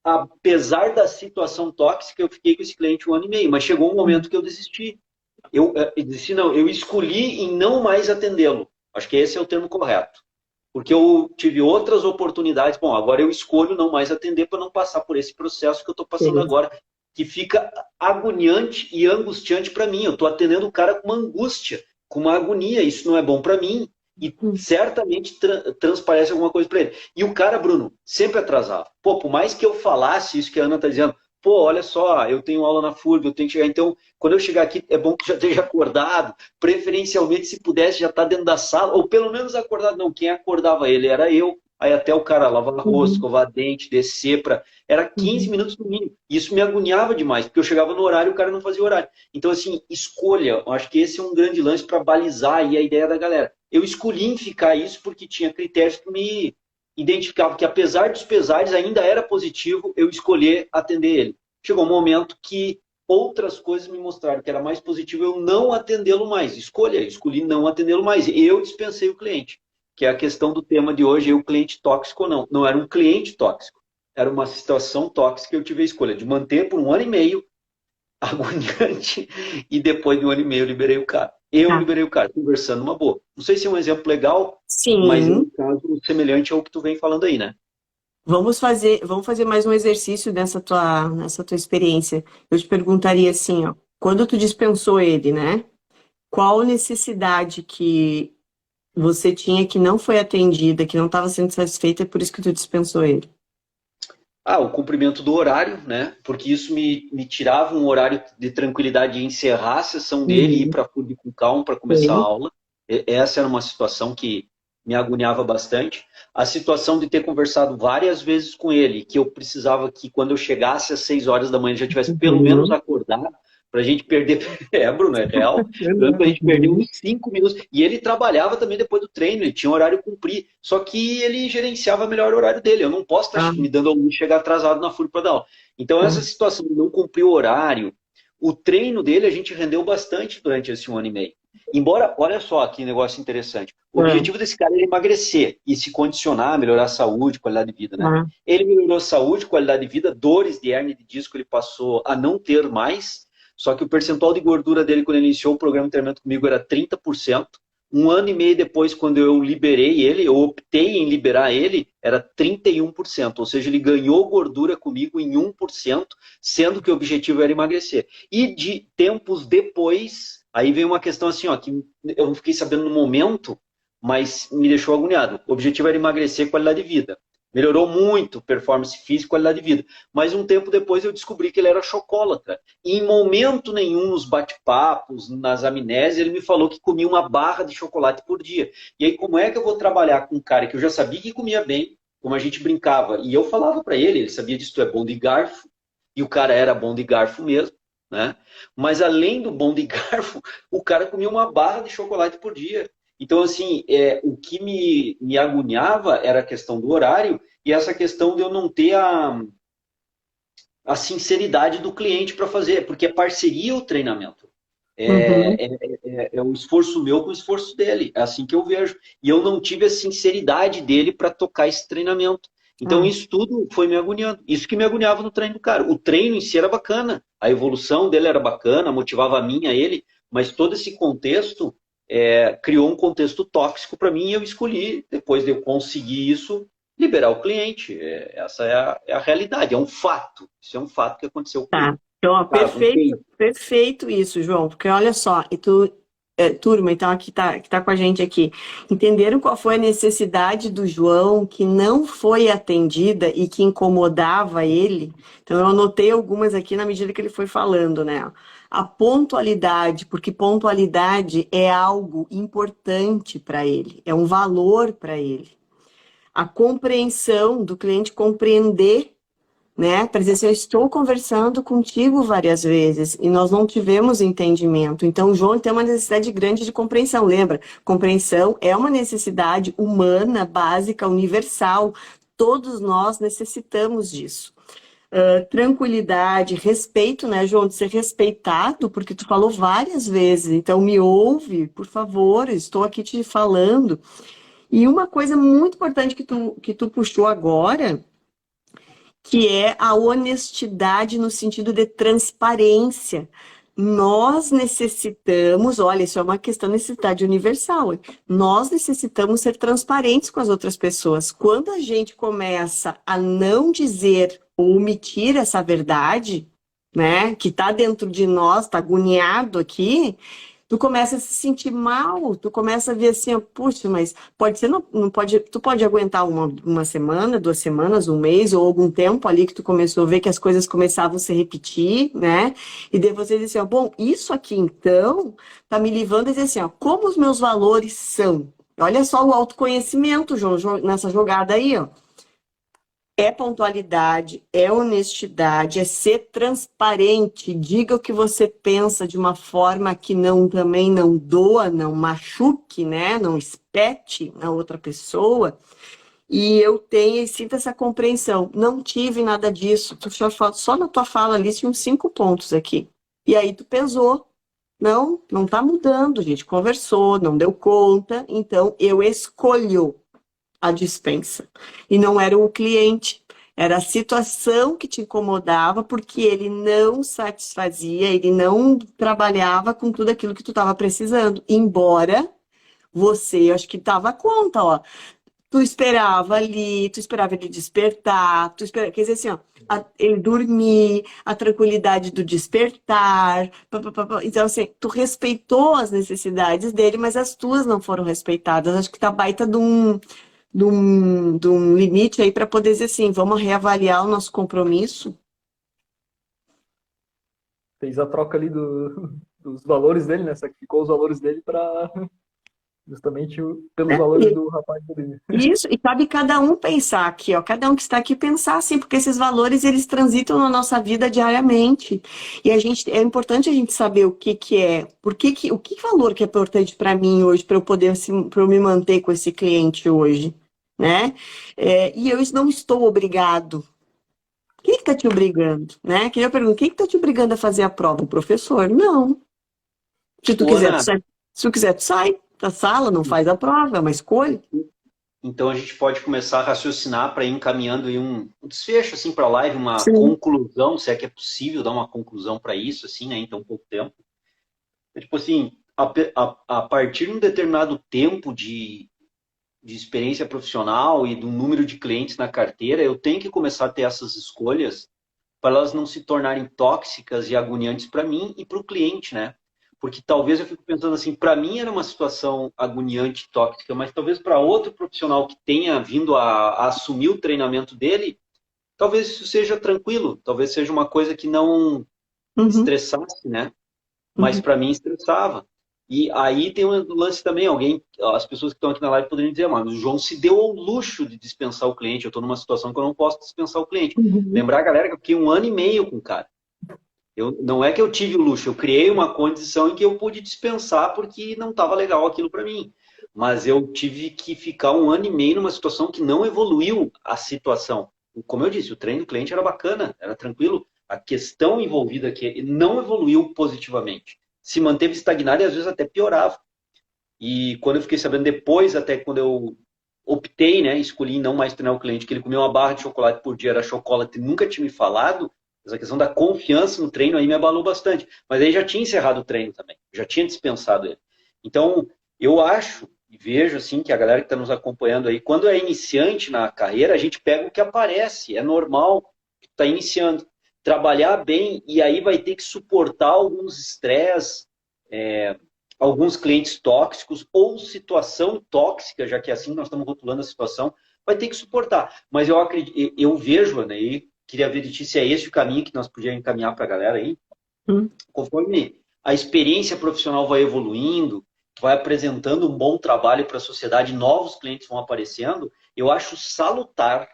apesar da situação tóxica, eu fiquei com esse cliente 1 ano e meio, mas chegou um momento que eu desisti. Eu desisti, não, eu escolhi em não mais atendê-lo. Acho que esse é o termo correto. Porque eu tive outras oportunidades. Bom, agora eu escolho não mais atender para não passar por esse processo que eu estou passando agora, que fica agoniante e angustiante para mim. Eu estou atendendo o cara com uma angústia, com uma agonia. Isso não é bom para mim e certamente transparece alguma coisa para ele. E o cara, Bruno, sempre atrasava. Pô, por mais que eu falasse isso que a Ana está dizendo, pô, olha só, eu tenho aula na FURB, eu tenho que chegar. Então, quando eu chegar aqui, é bom que já esteja acordado, preferencialmente, se pudesse, já estar dentro da sala, ou pelo menos acordado. Não, quem acordava ele era eu. Aí até o cara lavar rosto, escovar dente, descer para... Era 15 minutos no mínimo. Isso me agoniava demais, porque eu chegava no horário e o cara não fazia horário. Então, assim, escolha. Eu acho que esse é um grande lance para balizar aí a ideia da galera. Eu escolhi em ficar isso porque tinha critérios que me identificavam que, apesar dos pesares, ainda era positivo eu escolher atender ele. Chegou um momento que outras coisas me mostraram que era mais positivo eu não atendê-lo mais. Escolhi não atendê-lo mais. Eu dispensei o cliente. Que é a questão do tema de hoje, o cliente tóxico ou não. Não era um cliente tóxico, era uma situação tóxica que eu tive a escolha de manter por 1 ano e meio, agoniante, e depois de 1 ano e meio eu liberei o cara. Liberei o cara, conversando numa boa. Não sei se é um exemplo legal, mas é um caso semelhante ao que tu vem falando aí, né? Vamos fazer mais um exercício nessa tua experiência. Eu te perguntaria assim, ó, quando tu dispensou ele, né? Qual necessidade que você tinha que não foi atendida, que não estava sendo satisfeita, é por isso que tu dispensou ele? O cumprimento do horário, né? Porque isso me tirava um horário de tranquilidade de encerrar a sessão dele e ir para a FURB com calma para começar a aula. Essa era uma situação que me agoniava bastante. A situação de ter conversado várias vezes com ele, que eu precisava que quando eu chegasse às 6 horas da manhã já tivesse pelo menos acordado, para a gente perder... Bruno, é real. Para a gente perder uns 5 minutos. E ele trabalhava também depois do treino, ele tinha um horário a cumprir. Só que ele gerenciava melhor o horário dele. Eu não posso estar me dando ao luxo de chegar atrasado na FURB para dar aula. Então, essa situação de não cumprir o horário, o treino dele a gente rendeu bastante durante esse 1 ano e meio. Embora, olha só que negócio interessante. O objetivo desse cara é emagrecer e se condicionar, melhorar a saúde, qualidade de vida, né? Ele melhorou a saúde, qualidade de vida, dores de hérnia de disco ele passou a não ter mais, só que o percentual de gordura dele quando ele iniciou o programa de treinamento comigo era 30%. 1 ano e meio depois, quando eu liberei ele, eu optei em liberar ele, era 31%. Ou seja, ele ganhou gordura comigo em 1%, sendo que o objetivo era emagrecer. E de tempos depois, aí vem uma questão assim, ó, que eu não fiquei sabendo no momento, mas me deixou agoniado. O objetivo era emagrecer qualidade de vida. Melhorou muito performance física e qualidade de vida. Mas um tempo depois eu descobri que ele era chocolatra. E em momento nenhum, nos bate-papos, nas amnésias, ele me falou que comia uma barra de chocolate por dia. E aí, como é que eu vou trabalhar com um cara que eu já sabia que comia bem, como a gente brincava? E eu falava para ele, ele sabia disso, tu é bom de garfo. E o cara era bom de garfo mesmo, né? Mas além do bom de garfo, o cara comia uma barra de chocolate por dia. Então, assim, o que me agoniava era a questão do horário e essa questão de eu não ter a sinceridade do cliente para fazer, porque é parceria o treinamento. É o esforço meu com o esforço dele, é assim que eu vejo. E eu não tive a sinceridade dele para tocar esse treinamento. Então, isso tudo foi me agoniando. Isso que me agoniava no treino do cara. O treino em si era bacana, a evolução dele era bacana, motivava a mim, a ele, mas todo esse contexto criou um contexto tóxico para mim e eu escolhi, depois de eu conseguir isso, liberar o cliente. Essa é a realidade, é um fato. Isso é um fato que aconteceu comigo. Tá. Então, ó, perfeito isso, João, porque olha só, e tu, turma, então, que tá com a gente aqui, entenderam qual foi a necessidade do João que não foi atendida e que incomodava ele? Então, eu anotei algumas aqui na medida que ele foi falando, né? A pontualidade, porque pontualidade é algo importante para ele, é um valor para ele. A compreensão do cliente compreender, né? Para dizer assim, eu estou conversando contigo várias vezes e nós não tivemos entendimento. Então, o João tem uma necessidade grande de compreensão. Lembra? Compreensão é uma necessidade humana, básica, universal. Todos nós necessitamos disso. Tranquilidade, respeito, né, João? De ser respeitado, porque tu falou várias vezes. Então, me ouve, por favor, estou aqui te falando. E uma coisa muito importante que tu puxou agora, que é a honestidade no sentido de transparência. Nós necessitamos, olha, isso é uma questão de necessidade universal. Nós necessitamos ser transparentes com as outras pessoas. Quando a gente começa a não dizer ou omitir essa verdade, né, que está dentro de nós, está agoniado aqui, tu começa a se sentir mal, tu começa a ver assim, puxa, mas pode ser, não pode, tu pode aguentar uma semana, 2 semanas, um mês, ou algum tempo ali que tu começou a ver que as coisas começavam a se repetir, né? E daí você diz assim, bom, isso aqui então tá me levando a dizer assim, como os meus valores são. Olha só o autoconhecimento, João, nessa jogada aí, ó. É pontualidade, é honestidade, é ser transparente, diga o que você pensa de uma forma que também não doa, não machuque, né? Não espete na outra pessoa. E eu tenho e sinto essa compreensão. Não tive nada disso. Só na tua fala ali tinha uns 5 pontos aqui. E aí tu pesou. Não tá mudando, a gente conversou, não deu conta, então eu escolho a dispensa. E não era o cliente, era a situação que te incomodava, porque ele não satisfazia, ele não trabalhava com tudo aquilo que tu estava precisando. Embora você, acho que dava conta, ó. Tu esperava ele despertar, quer dizer assim, ó, ele dormir, a tranquilidade do despertar, então assim, tu respeitou as necessidades dele, mas as tuas não foram respeitadas. Acho que tá baita de um limite aí para poder dizer assim, vamos reavaliar o nosso compromisso. Fez a troca ali dos valores dele, né? Sacrificou os valores dele para justamente pelos valores do rapaz dele. Isso, e cabe cada um pensar aqui, ó, cada um que está aqui pensar assim, porque esses valores eles transitam na nossa vida diariamente. E é importante a gente saber o que é, o que valor que é importante para mim hoje, para eu poder para eu me manter com esse cliente hoje, né? E eu não estou obrigado Quem que tá te obrigando, né? Que eu pergunto, quem que tá te obrigando a fazer a prova? O professor? Não. Se tu Ô, quiser, tu Ana, sai. Se tu quiser, tu sai da sala, não faz a prova, é uma escolha. então a gente pode começar a raciocinar para ir encaminhando aí um desfecho assim para a live, uma Sim. conclusão, se é que é possível dar uma conclusão para isso, assim, né? Em tão pouco tempo. É tipo assim, a partir de um determinado tempo de experiência profissional e do número de clientes na carteira, eu tenho que começar a ter essas escolhas para elas não se tornarem tóxicas e agoniantes para mim e para o cliente, né? Porque talvez eu fico pensando assim, para mim era uma situação agoniante, tóxica, mas talvez para outro profissional que tenha vindo a assumir o treinamento dele, talvez isso seja tranquilo, talvez seja uma coisa que não Uhum, estressasse, né? Mas uhum, para mim estressava. E aí tem um lance também, as pessoas que estão aqui na live poderiam dizer, mas o João se deu ao luxo de dispensar o cliente, eu estou numa situação que eu não posso dispensar o cliente. uhum, Lembrar, galera, que eu fiquei 1 ano e meio com o cara. Não é que eu tive o luxo, eu criei uma condição em que eu pude dispensar porque não estava legal aquilo para mim. Mas eu tive que ficar 1 ano e meio numa situação que não evoluiu a situação. Como eu disse, o treino do cliente era bacana, era tranquilo. A questão envolvida aqui não evoluiu positivamente. Se manteve estagnada e às vezes até piorava. E quando eu fiquei sabendo depois, até quando eu optei, né, escolhi não mais treinar o cliente, que ele comeu uma barra de chocolate por dia, era chocolate, nunca tinha me falado, essa questão da confiança no treino aí me abalou bastante. Mas aí já tinha encerrado o treino também, já tinha dispensado ele. Então, eu acho e vejo assim que a galera que está nos acompanhando aí, quando é iniciante na carreira, a gente pega o que aparece, é normal, está iniciando. Trabalhar bem e aí vai ter que suportar alguns estresses, alguns clientes tóxicos ou situação tóxica, já que é assim nós estamos rotulando a situação, vai ter que suportar. Mas eu acredito, eu vejo, né, e queria ver de ti se é esse o caminho que nós podíamos encaminhar para a galera aí. uhum. Conforme a experiência profissional vai evoluindo, vai apresentando um bom trabalho para a sociedade, novos clientes vão aparecendo, eu acho salutar,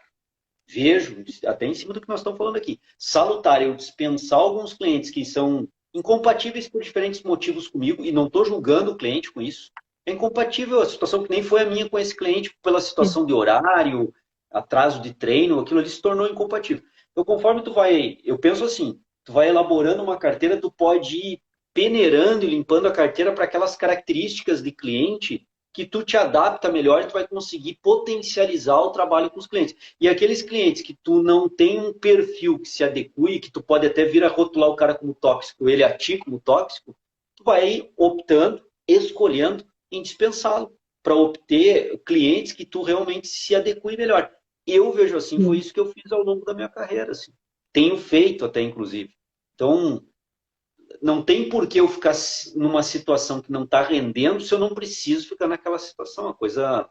vejo, até em cima do que nós estamos falando aqui, salutar eu dispensar alguns clientes que são incompatíveis por diferentes motivos comigo, e não estou julgando o cliente com isso. É incompatível a situação que nem foi a minha com esse cliente, pela situação de horário, atraso de treino, aquilo ali se tornou incompatível. Então, conforme tu vai, eu penso assim, tu vai elaborando uma carteira, tu pode ir peneirando e limpando a carteira para aquelas características de cliente que tu te adapta melhor e tu vai conseguir potencializar o trabalho com os clientes. E aqueles clientes que tu não tem um perfil que se adeque, que tu pode até vir a rotular o cara como tóxico, ele a ti como tóxico, tu vai optando, escolhendo em dispensá-lo para obter clientes que tu realmente se adeque melhor. Eu vejo assim, foi isso que eu fiz ao longo da minha carreira. Assim. Tenho feito até, inclusive. Então, não tem por que eu ficar numa situação que não está rendendo se eu não preciso ficar naquela situação. A coisa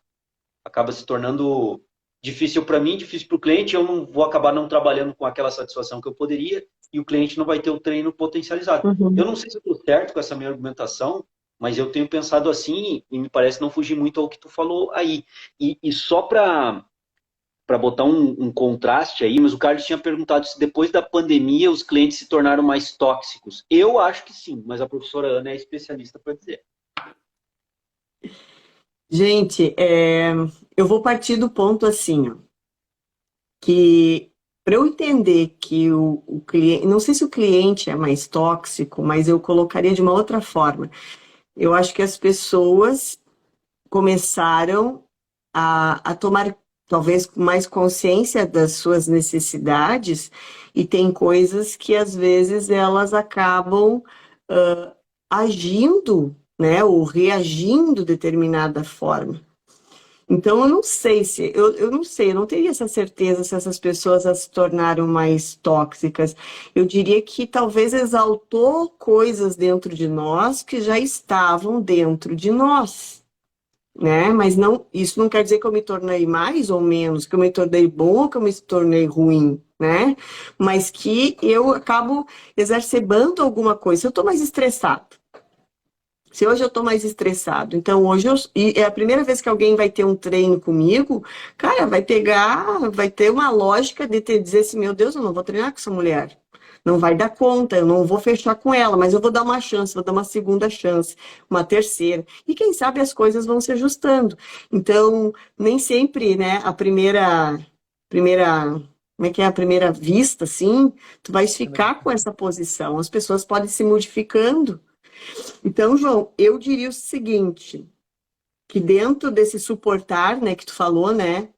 acaba se tornando difícil para mim, difícil para o cliente, eu não vou acabar não trabalhando com aquela satisfação que eu poderia e o cliente não vai ter o treino potencializado. Eu Uhum. não sei se eu estou certo com essa minha argumentação, mas eu tenho pensado assim e me parece não fugir muito ao que tu falou aí. E só para botar um contraste aí, mas o Carlos tinha perguntado se depois da pandemia os clientes se tornaram mais tóxicos. Eu acho que sim, mas a professora Ana é especialista para dizer. Gente, eu vou partir do ponto assim, ó, que para eu entender que o cliente, não sei se o cliente é mais tóxico, mas eu colocaria de uma outra forma. Eu acho que as pessoas começaram a tomar talvez mais consciência das suas necessidades e tem coisas que às vezes elas acabam agindo, né, ou reagindo de determinada forma. Então, eu não sei se, eu não sei, eu não teria essa certeza se essas pessoas as se tornaram mais tóxicas. Eu diria que talvez exaltou coisas dentro de nós que já estavam dentro de nós, né? Mas não, isso não quer dizer que eu me tornei mais ou menos, que eu me tornei bom ou que eu me tornei ruim, né? Mas que eu acabo exacerbando alguma coisa. Se eu estou mais estressado, se hoje eu estou mais estressado, então hoje e é a primeira vez que alguém vai ter um treino comigo, cara, vai ter uma lógica de dizer assim, meu Deus, eu não vou treinar com essa mulher. Não vai dar conta, eu não vou fechar com ela, mas eu vou dar uma chance, vou dar uma segunda chance, uma terceira. E quem sabe as coisas vão se ajustando. Então, nem sempre, né, a primeira como é que é, à primeira vista, assim, tu vais ficar com essa posição. As pessoas podem se modificando. Então, João, eu diria o seguinte, que dentro desse suportar, né, que tu falou, né,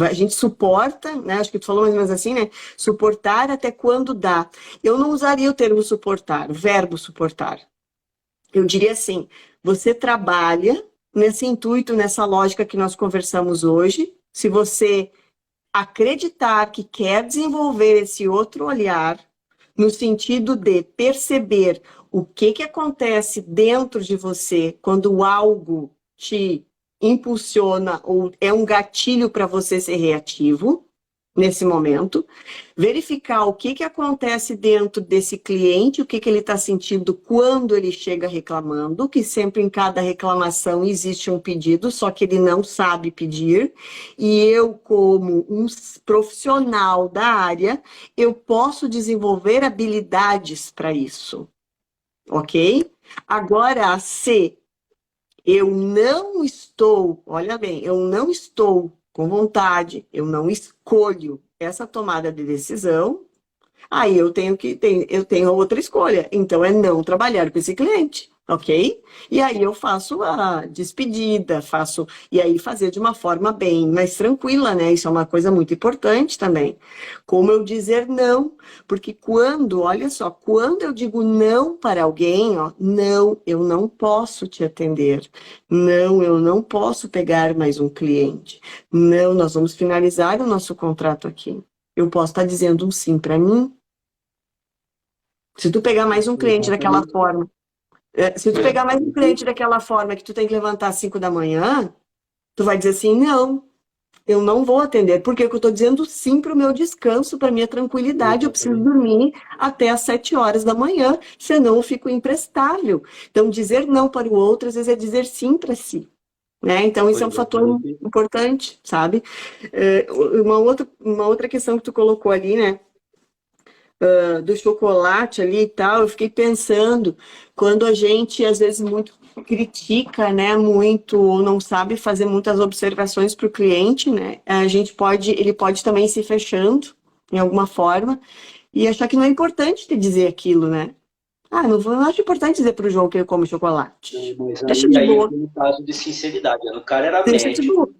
a gente suporta, né, acho que tu falou mais ou menos assim, né, suportar até quando dá. Eu não usaria o termo suportar, o verbo suportar. Eu diria assim, você trabalha nesse intuito, nessa lógica que nós conversamos hoje, se você acreditar que quer desenvolver esse outro olhar, no sentido de perceber o que acontece dentro de você quando algo te impulsiona ou é um gatilho para você ser reativo nesse momento, verificar o que acontece dentro desse cliente, o que ele está sentindo quando ele chega reclamando, que sempre em cada reclamação existe um pedido, só que ele não sabe pedir, e eu, como um profissional da área, eu posso desenvolver habilidades para isso, ok? Agora, se eu não estou, olha bem, eu não estou com vontade, eu não escolho essa tomada de decisão, aí eu tenho outra escolha. Então é não trabalhar com esse cliente, ok? E aí eu faço a despedida, e aí fazer de uma forma bem mais tranquila, né? Isso é uma coisa muito importante também. Como eu dizer não, porque olha só, quando eu digo não para alguém, ó, não, eu não posso te atender. Não, eu não posso pegar mais um cliente. Não, nós vamos finalizar o nosso contrato aqui. Eu posso estar dizendo um sim para mim. Se tu pegar mais um cliente daquela forma, se tu pegar mais um cliente daquela forma que tu tem que levantar às 5 da manhã, tu vai dizer assim, não, eu não vou atender, porque eu estou dizendo sim para o meu descanso, para a minha tranquilidade, eu preciso dormir até às 7 horas da manhã, senão eu fico imprestável. Então, dizer não para o outro, às vezes, é dizer sim para si. Né? Então, isso é um fator importante, sabe? Uma outra questão que tu colocou ali, né? Do chocolate ali e tal, eu fiquei pensando, quando a gente às vezes muito critica, né, muito, ou não sabe fazer muitas observações para o cliente, né, ele pode também se fechando em alguma forma e achar que não é importante te dizer aquilo, né? Não acho importante dizer para o João que ele come chocolate. Mas Deixa de aí boa. tem um caso de sinceridade. O cara era Deixa de médico, boa.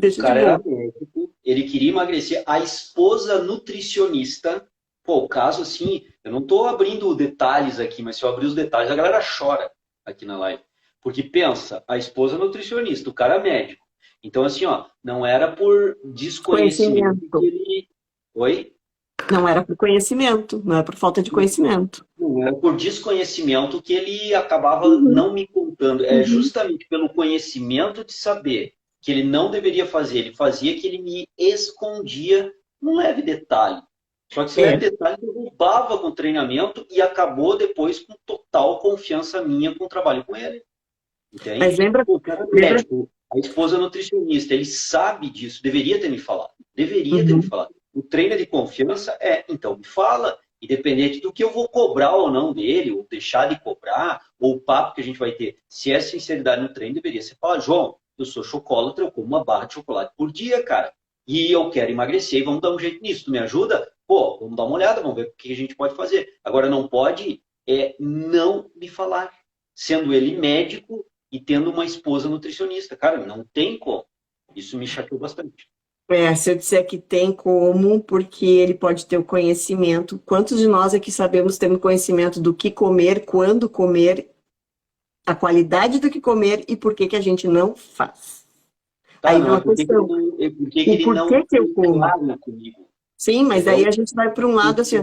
Deixa de boa. ele queria emagrecer, a esposa nutricionista. Pô, o caso assim, eu não tô abrindo detalhes aqui, mas se eu abrir os detalhes, a galera chora aqui na live. Porque pensa, a esposa nutricionista, o cara médico. Então, assim, ó, não era por desconhecimento que ele. Oi? Não era por conhecimento, não era por falta de conhecimento. Não era por desconhecimento que ele acabava não me contando. É justamente pelo conhecimento de saber que ele não deveria fazer. Ele fazia que ele me escondia um leve detalhe. Só que esse leve detalhe derrubava com o treinamento e acabou depois com total confiança minha com o trabalho com ele. Entende? Mas lembra, o cara médico, a esposa nutricionista, ele sabe disso, deveria ter me falado. Deveria ter me falado. O treino de confiança então me fala, independente do que eu vou cobrar ou não dele, ou deixar de cobrar, ou o papo que a gente vai ter. Se é sinceridade no treino, deveria ser falar, João, eu sou chocolatra, eu como uma barra de chocolate por dia, cara. E eu quero emagrecer, vamos dar um jeito nisso. Tu me ajuda? Pô, vamos dar uma olhada, vamos ver o que a gente pode fazer. Agora, não pode não me falar. Sendo ele médico e tendo uma esposa nutricionista. Cara, não tem como. Isso me chateou bastante. Se eu disser que tem como, porque ele pode ter o conhecimento. Quantos de nós aqui sabemos ter o conhecimento do que comer, quando comer, a qualidade do que comer e por que a gente não faz? Tá, aí não, uma questão. Por que ele não que eu como? Comigo? Sim, mas aí a gente vai para um lado assim,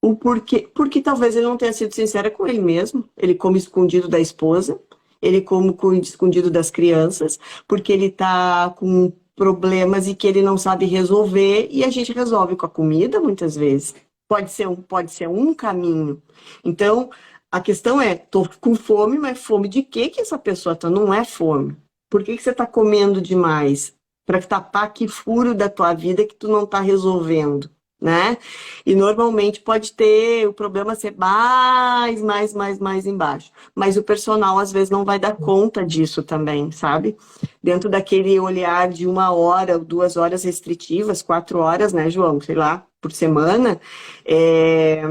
o porquê, porque talvez ele não tenha sido sincero com ele mesmo. Ele come escondido da esposa, ele come escondido das crianças, porque ele está com problemas e que ele não sabe resolver, e a gente resolve com a comida muitas vezes. Pode ser um caminho. Então, a questão é, tô com fome, mas fome de quê que essa pessoa tá? Não é fome. Por que você está comendo demais? Para tapar que furo da tua vida que tu não está resolvendo. né? E normalmente pode ter o problema ser mais embaixo. Mas o personal às vezes não vai dar conta disso também, sabe? Dentro daquele olhar de 1 hora, 2 horas restritivas, 4 horas, né, João? Sei lá, por semana, é,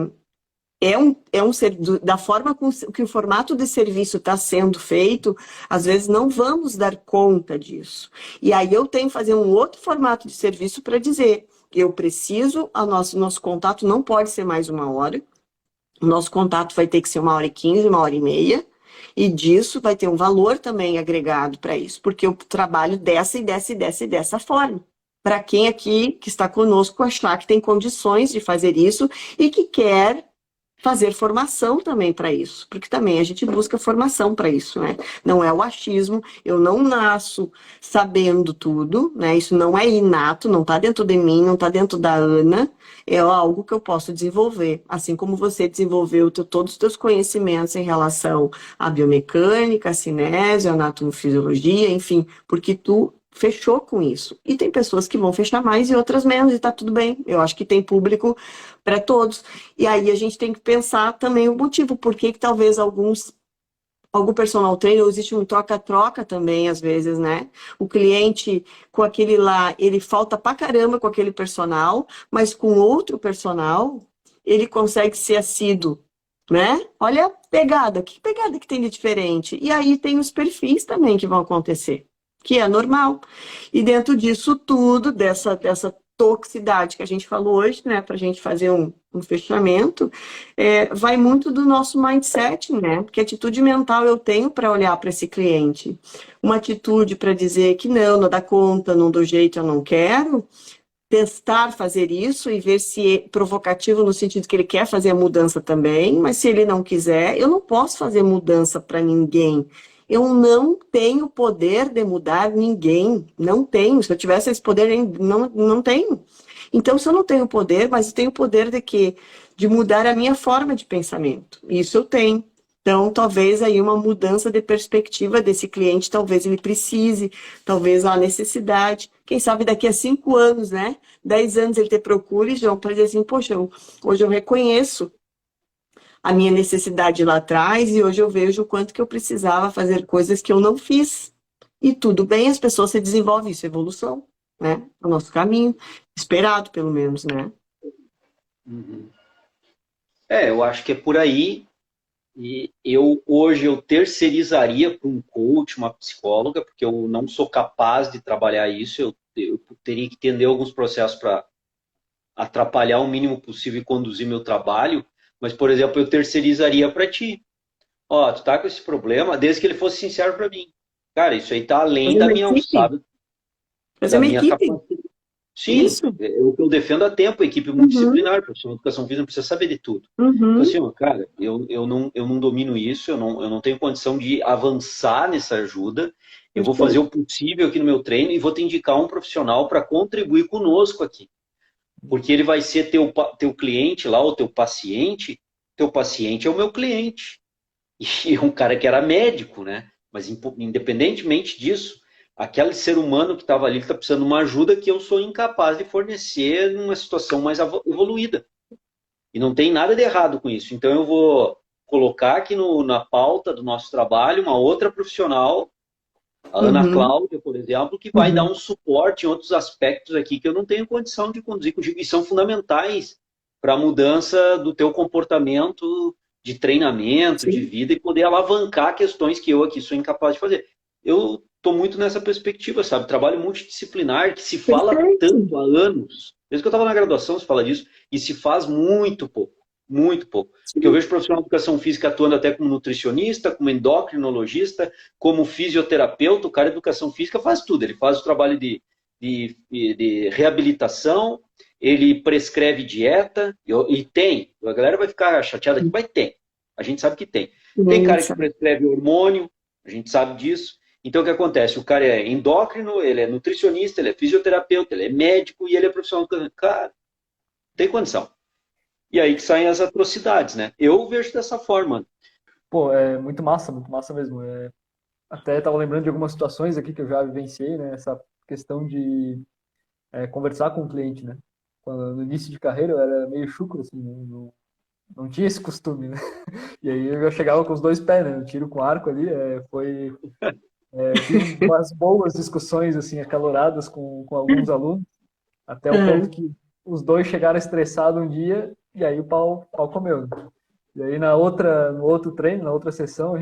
da forma que o formato de serviço está sendo feito, às vezes não vamos dar conta disso. E aí eu tenho que fazer um outro formato de serviço para dizer, eu preciso, nosso contato não pode ser mais 1 hora, o nosso contato vai ter que ser 1h15, 1h30, e disso vai ter um valor também agregado para isso, porque eu trabalho dessa forma. Para quem aqui que está conosco achar que tem condições de fazer isso e que quer fazer formação também para isso, porque também a gente busca formação para isso, né? Não é o achismo, eu não nasço sabendo tudo, né? Isso não é inato, não está dentro de mim, não está dentro da Ana, é algo que eu posso desenvolver, assim como você desenvolveu todos os seus conhecimentos em relação à biomecânica, à cinésia, à anatomofisiologia, enfim, porque tu fechou com isso. E tem pessoas que vão fechar mais e outras menos, e tá tudo bem. Eu acho que tem público para todos. E aí a gente tem que pensar também o motivo, por que talvez algum personal trainer, existe um troca-troca também, às vezes, né? O cliente, com aquele lá, ele falta pra caramba com aquele personal, mas com outro personal, ele consegue ser assíduo, né? Olha a pegada, que pegada que tem de diferente? E aí tem os perfis também que vão acontecer, que é normal. E dentro disso tudo, dessa toxicidade que a gente falou hoje, né, para a gente fazer um fechamento, vai muito do nosso mindset, né? Que atitude mental eu tenho para olhar para esse cliente? Uma atitude para dizer que não dá conta, não dou jeito, eu não quero. Testar fazer isso e ver se é provocativo no sentido que ele quer fazer a mudança também, mas se ele não quiser, eu não posso fazer mudança para ninguém. Eu não tenho poder de mudar ninguém, não tenho. Se eu tivesse esse poder, não tenho. Então, se eu não tenho poder, mas eu tenho poder de quê? De mudar a minha forma de pensamento. Isso eu tenho. Então, talvez aí uma mudança de perspectiva desse cliente, talvez ele precise, talvez há necessidade. Quem sabe daqui a 5 anos, né? 10 anos ele te procure, João, para dizer assim, poxa, hoje eu reconheço a minha necessidade lá atrás e hoje eu vejo o quanto que eu precisava fazer coisas que eu não fiz. E tudo bem, as pessoas se desenvolvem, isso é evolução, né? É o nosso caminho, esperado pelo menos, né? Uhum. Eu acho que é por aí. E hoje eu terceirizaria para um coach, uma psicóloga, porque eu não sou capaz de trabalhar isso. Eu teria que entender alguns processos para atrapalhar o mínimo possível e conduzir meu trabalho. Mas, por exemplo, eu terceirizaria para ti. Ó, tu tá com esse problema, desde que ele fosse sincero para mim. Cara, isso aí tá além Fazer da uma minha equipe, alçada, fazer da uma minha equipe, capacidade. Sim, isso. é o que eu defendo há tempo, a equipe Uhum, multidisciplinar, profissional de educação física não precisa saber de tudo. Então, uhum, assim, ó, cara, eu não domino isso, eu não tenho condição de avançar nessa ajuda. Eu vou fazer perfeito. o possível aqui no meu treino e vou te indicar um profissional para contribuir conosco aqui. Porque ele vai ser teu cliente lá, o teu paciente é o meu cliente. E é um cara que era médico, né? Mas independentemente disso, aquele ser humano que estava ali está precisando de uma ajuda que eu sou incapaz de fornecer numa situação mais evoluída. E não tem nada de errado com isso. Então eu vou colocar aqui na pauta do nosso trabalho uma outra profissional, a Ana Uhum, Cláudia, por exemplo, que vai dar uhum. um suporte em outros aspectos aqui que eu não tenho condição de conduzir contigo e são fundamentais para a mudança do teu comportamento de treinamento, de Sim, vida e poder alavancar questões que eu aqui sou incapaz de fazer. Eu estou muito nessa perspectiva, sabe? Trabalho multidisciplinar que se fala perfeito. tanto há anos. Desde que eu estava na graduação se fala disso e se faz muito pouco, muito pouco. Porque eu Sim. vejo profissional de educação física atuando até como nutricionista, como endocrinologista, como fisioterapeuta, o cara de educação física faz tudo. Ele faz o trabalho de reabilitação, ele prescreve dieta, e tem. A galera vai ficar chateada aqui, mas tem. A gente sabe que tem. Tem cara que Nossa. prescreve hormônio, a gente sabe disso. Então, o que acontece? O cara é endócrino, ele é nutricionista, ele é fisioterapeuta, ele é médico e ele é profissional. Cara, não tem condição. E aí que saem as atrocidades, né? Eu vejo dessa forma. Pô, é muito massa mesmo. Até estava lembrando de algumas situações aqui que eu já vivenciei, né? Essa questão de conversar com o cliente, né? no início de carreira eu era meio chucro, assim, não tinha esse costume, né? E aí eu já chegava com os dois pés, né? Um tiro com arco ali, tive umas boas discussões, assim, acaloradas com alguns alunos, até o ponto Uhum. que os dois chegaram estressados um dia, e aí o pau comeu, né? E aí no outro treino, na outra sessão,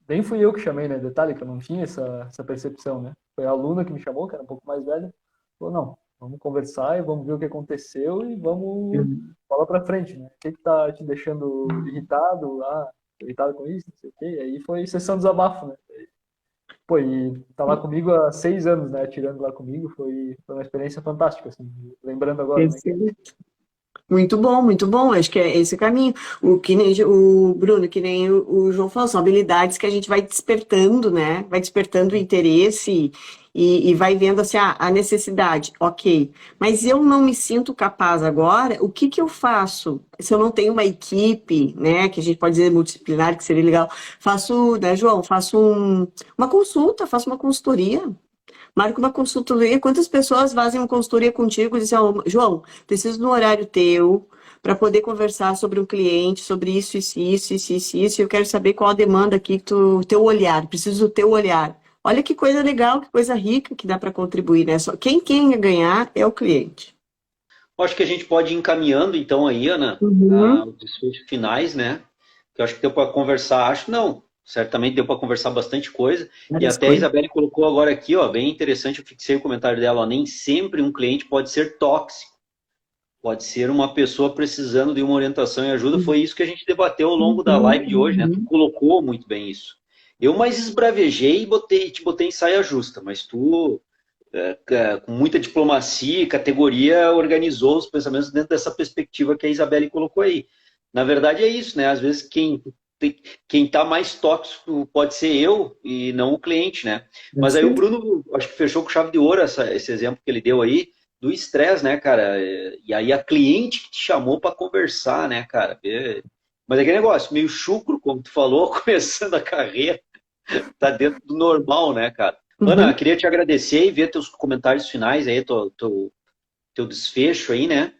nem fui eu que chamei, né? Detalhe que eu não tinha essa percepção, né? Foi a aluna que me chamou, que era um pouco mais velha, falou, não, vamos conversar e vamos ver o que aconteceu e vamos bola pra frente, né? O que que tá te deixando irritado? Irritado com isso, não sei o quê. E aí foi sessão desabafo, né? Pô, e tá lá comigo há 6 anos, né? Atirando lá comigo, foi uma experiência fantástica, assim. Lembrando agora, né? Muito bom, muito bom. Acho que é esse o caminho. O que nem o Bruno, que nem o João falou, são habilidades que a gente vai despertando, né? Vai despertando o interesse e vai vendo assim, a necessidade, ok. Mas eu não me sinto capaz agora, o que que eu faço? Se eu não tenho uma equipe, né? Que a gente pode dizer multidisciplinar, que seria legal. Faço, né, João? Uma consulta, faço uma consultoria. Marca uma consultoria. Quantas pessoas fazem uma consultoria contigo e dizem, ó, João, preciso de um horário teu para poder conversar sobre um cliente, sobre isso, e eu quero saber qual a demanda aqui, teu olhar, preciso do teu olhar. Olha que coisa legal, que coisa rica que dá para contribuir, né? Só quem ia ganhar é o cliente. Eu acho que a gente pode ir encaminhando, então, aí, Ana, Uhum. os desfechos finais, né? Que eu acho que deu para conversar, acho não, certamente deu para conversar bastante coisa. E Várias até a coisas. Isabelle colocou agora aqui, ó, bem interessante, eu fixei o comentário dela, ó, nem sempre um cliente pode ser tóxico, pode ser uma pessoa precisando de uma orientação e ajuda. Foi isso que a gente debateu ao longo da live de hoje, né? Tu Uhum. colocou muito bem isso. Eu mais esbravejei e te botei em saia justa, mas tu com muita diplomacia e categoria, organizou os pensamentos dentro dessa perspectiva que a Isabelle colocou aí. Na verdade, é isso, né? Às vezes, quem está mais tóxico pode ser eu e não o cliente, né? Mas aí o Bruno, acho que fechou com chave de ouro esse exemplo que ele deu aí, do estresse, né, cara? E aí a cliente que te chamou para conversar, né, cara? Mas é aquele negócio, meio chucro, como tu falou, começando a carreira, tá dentro do normal, né, cara? Ana, Uhum. queria te agradecer e ver teus comentários finais aí, teu desfecho aí, né?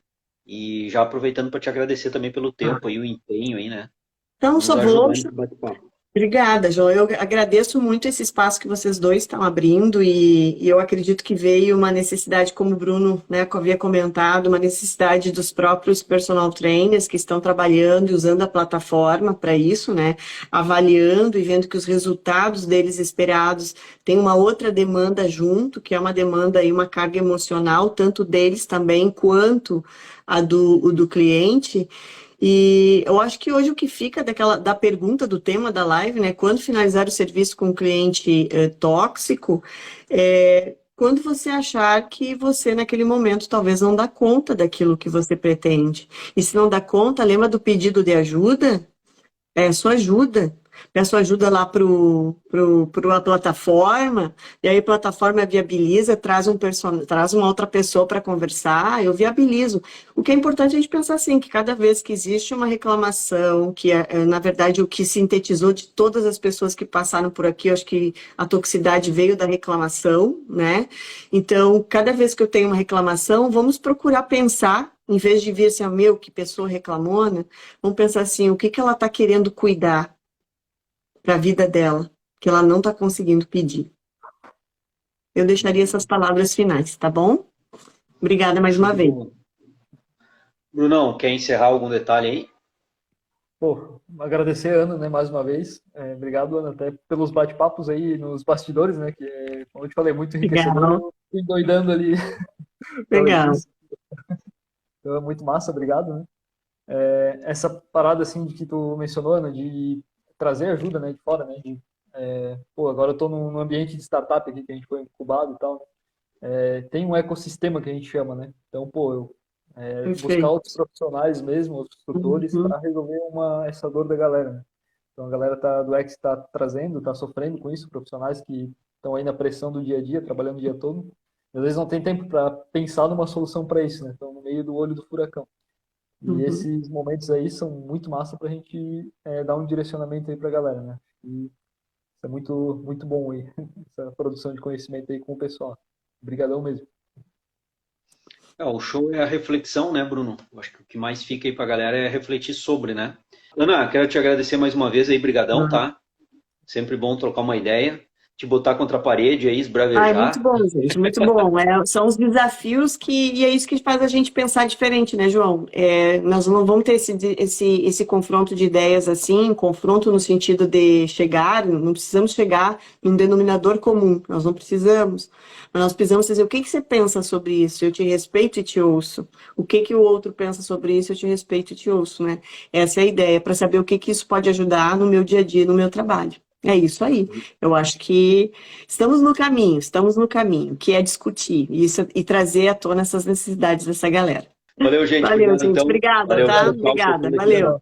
E já aproveitando para te agradecer também pelo tempo aí, o empenho aí, né? Então, Nos só vou ajudar nesse bate-papo. Obrigada, João. Eu agradeço muito esse espaço que vocês dois estão abrindo e eu acredito que veio uma necessidade, como o Bruno, né, havia comentado, uma necessidade dos próprios personal trainers que estão trabalhando e usando a plataforma para isso, né, avaliando e vendo que os resultados deles esperados têm uma outra demanda junto, que é uma demanda e uma carga emocional, tanto deles também quanto a do cliente. E eu acho que hoje o que fica da pergunta do tema da live, né? Quando finalizar o serviço com um cliente tóxico, quando você achar que você, naquele momento, talvez não dá conta daquilo que você pretende. E se não dá conta, lembra do pedido de ajuda? Peço ajuda. Peço ajuda lá para a plataforma, e aí a plataforma viabiliza, traz uma outra pessoa para conversar, eu viabilizo. O que é importante é a gente pensar assim, que cada vez que existe uma reclamação, que na verdade o que sintetizou de todas as pessoas que passaram por aqui, eu acho que a toxicidade veio da reclamação, né? Então, cada vez que eu tenho uma reclamação, vamos procurar pensar, em vez de vir assim, ah, meu, que pessoa reclamona, vamos pensar assim, o que que ela está querendo cuidar para a vida dela, que ela não está conseguindo pedir. Eu deixaria essas palavras finais, tá bom? Obrigada mais Show uma de vez. bola. Brunão, quer encerrar algum detalhe aí? Pô, agradecer a Ana, né, mais uma vez. Obrigado, Ana, até pelos bate-papos aí nos bastidores, né, que é, como eu te falei, muito enriquecedor. Legal, Eu fui doidando ali pela legal. início. Então é muito massa, obrigado, né. Essa parada, assim, de que tu mencionou, Ana, de trazer ajuda, né, de fora, né, pô, agora eu tô num ambiente de startup aqui, que a gente foi incubado e tal, né. Tem um ecossistema que a gente chama, né? Então, pô, buscar Perfeito. outros profissionais mesmo, outros tutores, Uhum. para resolver essa dor da galera, né? Então, a galera do X está trazendo, está sofrendo com isso, profissionais que estão aí na pressão do dia a dia, trabalhando o dia todo. Às vezes não tem tempo para pensar numa solução para isso, né? Estão no meio do olho do furacão. E Uhum. esses momentos aí são muito massa para a gente dar um direcionamento aí para a galera, né? E isso é muito, muito bom aí, essa produção de conhecimento aí com o pessoal. Obrigadão mesmo. O show é a reflexão, né, Bruno? Eu acho que o que mais fica aí pra galera é refletir sobre, né? Ana, quero te agradecer mais uma vez aí, brigadão, tá? Sempre bom trocar uma ideia, te botar contra a parede aí, esbravejar. Muito bom, gente, muito bom. São os desafios e é isso que faz a gente pensar diferente, né, João? Nós não vamos ter esse confronto de ideias assim, confronto no sentido de não precisamos chegar num denominador comum, nós não precisamos. Mas nós precisamos dizer, o que você pensa sobre isso? Eu te respeito e te ouço. O que o outro pensa sobre isso? Eu te respeito e te ouço, né? Essa é a ideia, para saber o que isso pode ajudar no meu dia a dia, no meu trabalho. É isso aí. Eu acho que estamos no caminho, que é discutir isso e trazer à tona essas necessidades dessa galera. Valeu, gente. Valeu, Obrigado, gente. então. Obrigada, Valeu, tá? tchau, tchau. Obrigada. Valeu.